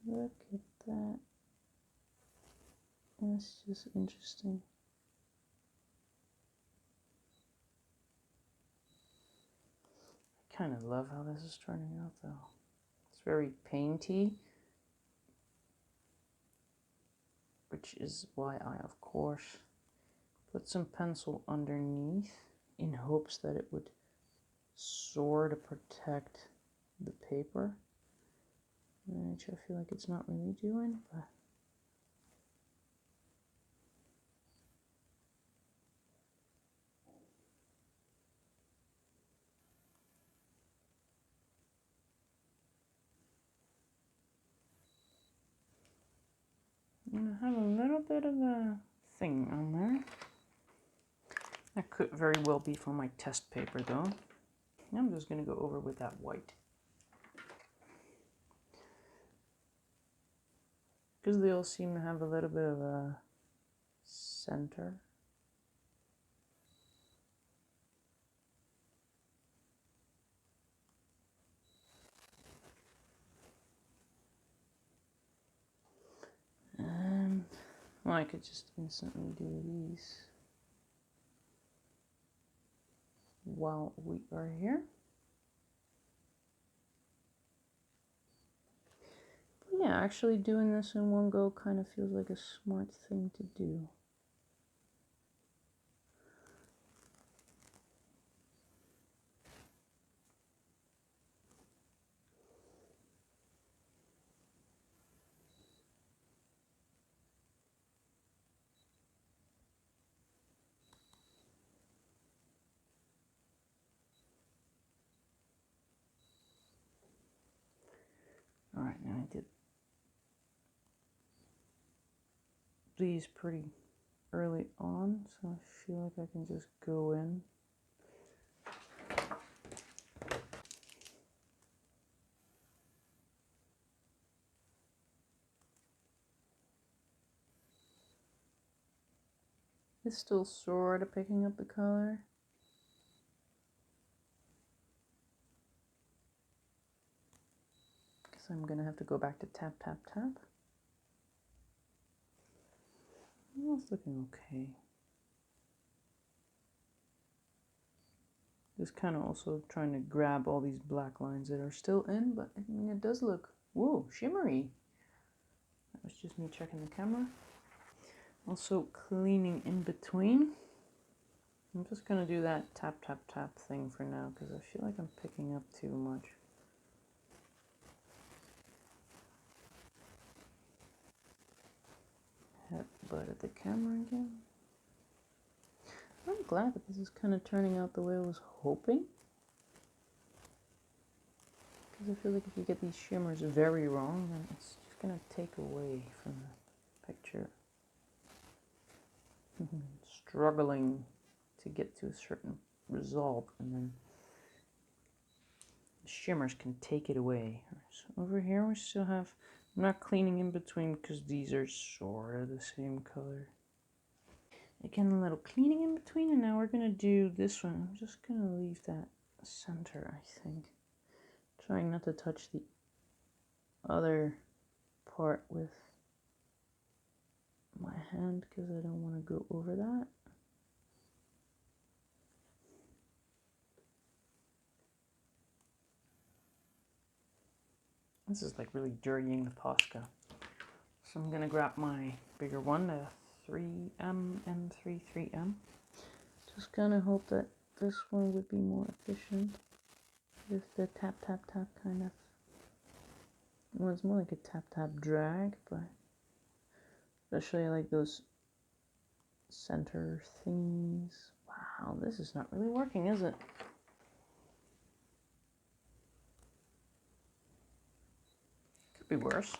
Look at that. That's just interesting. I kind of love how this is turning out though. It's very painty, which is why I, of course, put some pencil underneath in hopes that it would sort of protect the paper, which I feel like it's not really doing, but I'm going to have a little bit of a thing on there. That could very well be for my test paper though. I'm just going to go over with that white, because they all seem to have a little bit of a center. Well, I could just instantly do these while we are here. But yeah, actually doing this in one go kind of feels like a smart thing to do. Alright, now I did these pretty early on, so I feel like I can just go in. is still sort of picking up the color. Because I'm going to have to go back to tap, tap, tap. Well, it's looking okay. Just kind of also trying to grab all these black lines that are still in, but I mean, it does look, whoa, shimmery. That was just me checking the camera. Also cleaning in between. I'm just going to do that tap, tap, tap thing for now because I feel like I'm picking up too much. Headbutt at the camera again. I'm glad that this is kind of turning out the way I was hoping. Because I feel like if you get these shimmers very wrong, then it's just going to take away from the picture. Struggling to get to a certain result, and then the shimmers can take it away. So over here we still have, I'm not cleaning in between because these are sort of the same color. Again, a little cleaning in between, and now we're going to do this one. I'm just going to leave that center, I think. Trying not to touch the other part with my hand because I don't want to go over that. This is like really dirtying the Posca. So I'm going to grab my bigger one, the 3M and 3M. Just kind of hope that this one would be more efficient with the tap, tap, tap kind of. Well, it's more like a tap, tap drag, but especially I like those center thingies. Wow, this is not really working, is it? Could be worse.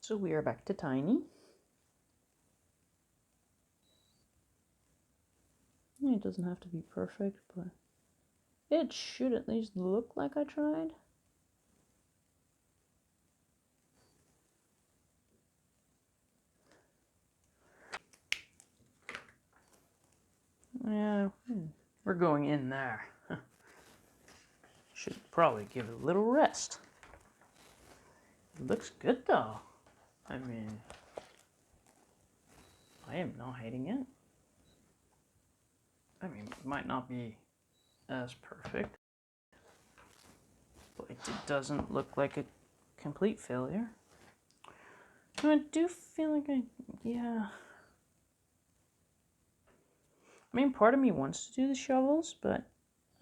So we are back to tiny. It doesn't have to be perfect, but it should at least look like I tried. Yeah, we're going in there. Should probably give it a little rest. It looks good though. I mean, I am not hating it. I mean, it might not be as perfect, but it doesn't look like a complete failure. So I do feel like yeah. I mean, part of me wants to do the shovels, but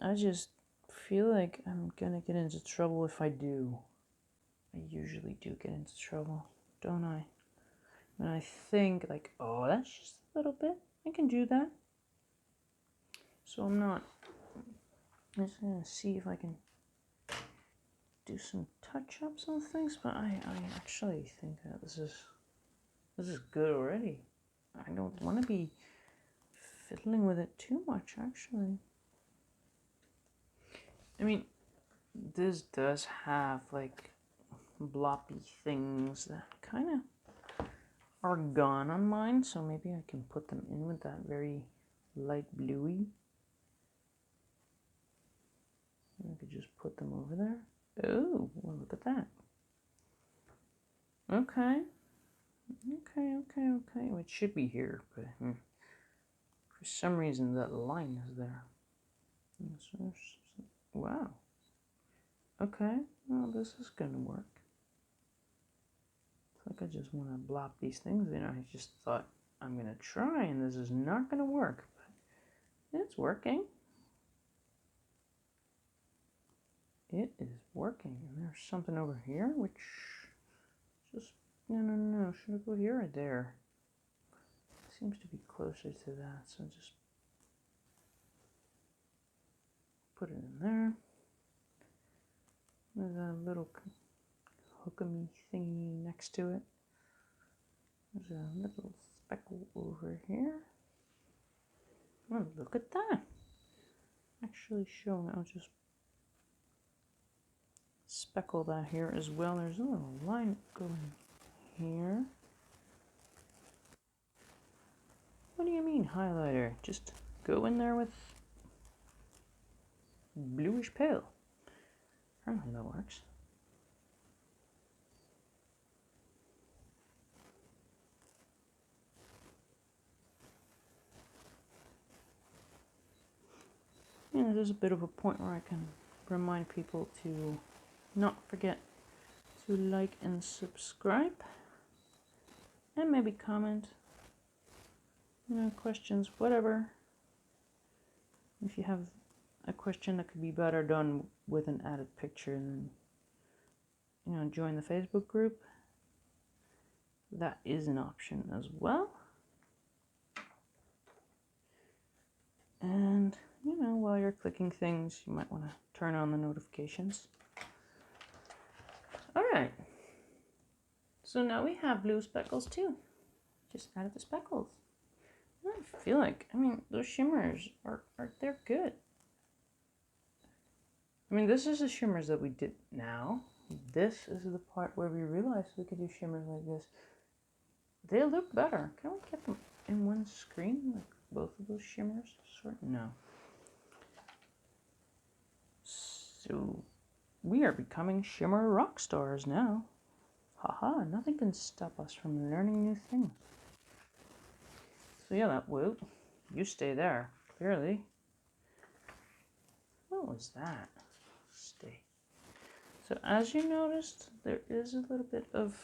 I just feel like I'm gonna get into trouble if I do. I usually do get into trouble, don't I? And I think like, oh, that's just a little bit. I can do that. So I'm just gonna see if I can do some touch-ups on things, but I actually think that this is good already. I don't want to be fiddling with it too much, actually. I mean, this does have like bloppy things that kind of are gone on mine, so maybe I can put them in with that very light bluey. I could just put them over there. Oh, well, look at that. Okay. Okay. Well, it should be here, but for some reason that line is there. Wow. Okay, well, this is gonna work. It's like I just want to blop these things in. I just thought I'm gonna try, and this is not gonna work, but it's working. It is working. And there's something over here, which just, no. Should I go here or there? It seems to be closer to that, so just put it in there. There's a little hookamy thingy next to it. There's a little speckle over here. Oh, look at that. Actually showing, I'll just speckle that here as well. There's a little line going here. What do you mean highlighter? Just go in there with bluish pale. I don't know how that works. Yeah, there's a bit of a point where I can remind people to not forget to like and subscribe, and maybe comment, you know, questions, whatever. If you have a question that could be better done with an added picture, then, you know, join the Facebook group. That is an option as well. And, you know, while you're clicking things, you might want to turn on the notifications. All right. So now we have blue speckles too. Just added the speckles. I feel like, I mean, those shimmers are they're good. I mean, this is the shimmers that we did now. This is the part where we realized we could do shimmers like this. They look better. Can we get them in one screen? Like both of those shimmers? No. So we are becoming shimmer rock stars now. Haha, nothing can stop us from learning new things. So yeah, that will. You stay there, clearly. What was that? Stay. So as you noticed, there is a little bit of...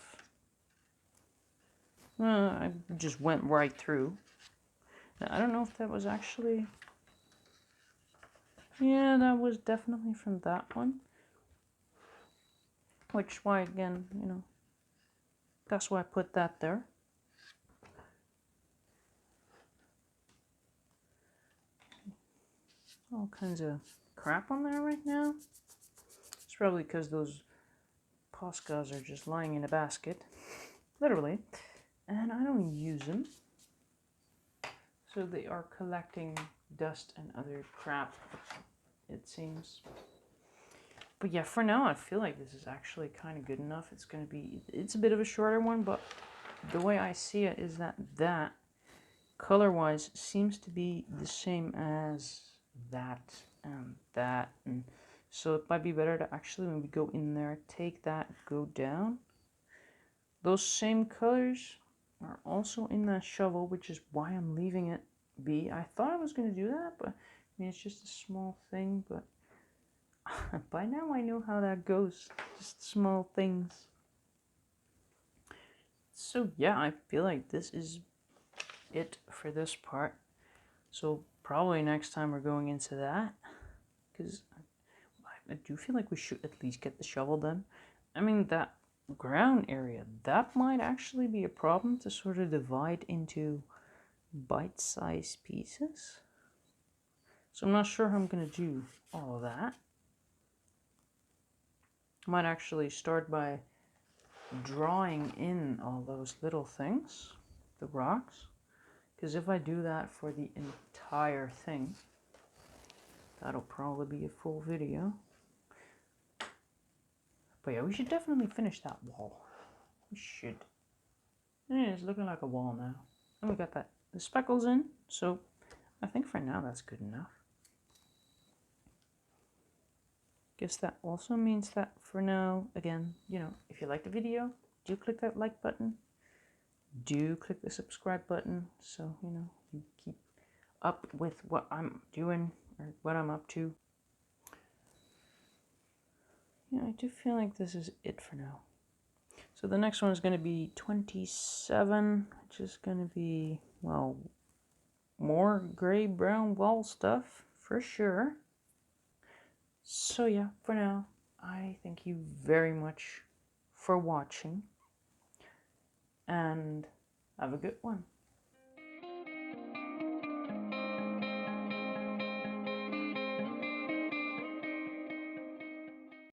I just went right through. Now, I don't know if that was actually... Yeah, that was definitely from that one. Which is why, again, you know, that's why I put that there. All kinds of crap on there right now. It's probably because those Poscas are just lying in a basket, literally, and I don't use them. So they are collecting dust and other crap, it seems. But yeah, for now, I feel like this is actually kind of good enough. It's a bit of a shorter one, but the way I see it is that color-wise seems to be the same as that and that, and so it might be better to actually, when we go in there, take that, go down. Those same colors are also in that shovel, which is why I'm leaving it be. I thought I was going to do that, but I mean, it's just a small thing, but by now I know how that goes. Just small things. So yeah, I feel like this is it for this part. So probably next time we're going into that, because I do feel like we should at least get the shovel done. I mean, that ground area, that might actually be a problem to sort of divide into bite-sized pieces. So I'm not sure how I'm going to do all of that. I might actually start by drawing in all those little things, the rocks, because if I do that for the entire thing, that'll probably be a full video. But yeah, we should definitely finish that wall. We should. Yeah, it's looking like a wall now. And we got the speckles in, so I think for now that's good enough. Guess that also means that for now, again, you know, if you like the video, do click that like button. Do click the subscribe button, so, you know, you keep up with what I'm doing or what I'm up to. Yeah, I do feel like this is it for now. So the next one is going to be 27, which is going to be, well, more gray-brown wall stuff, for sure. So yeah, for now, I thank you very much for watching, and have a good one.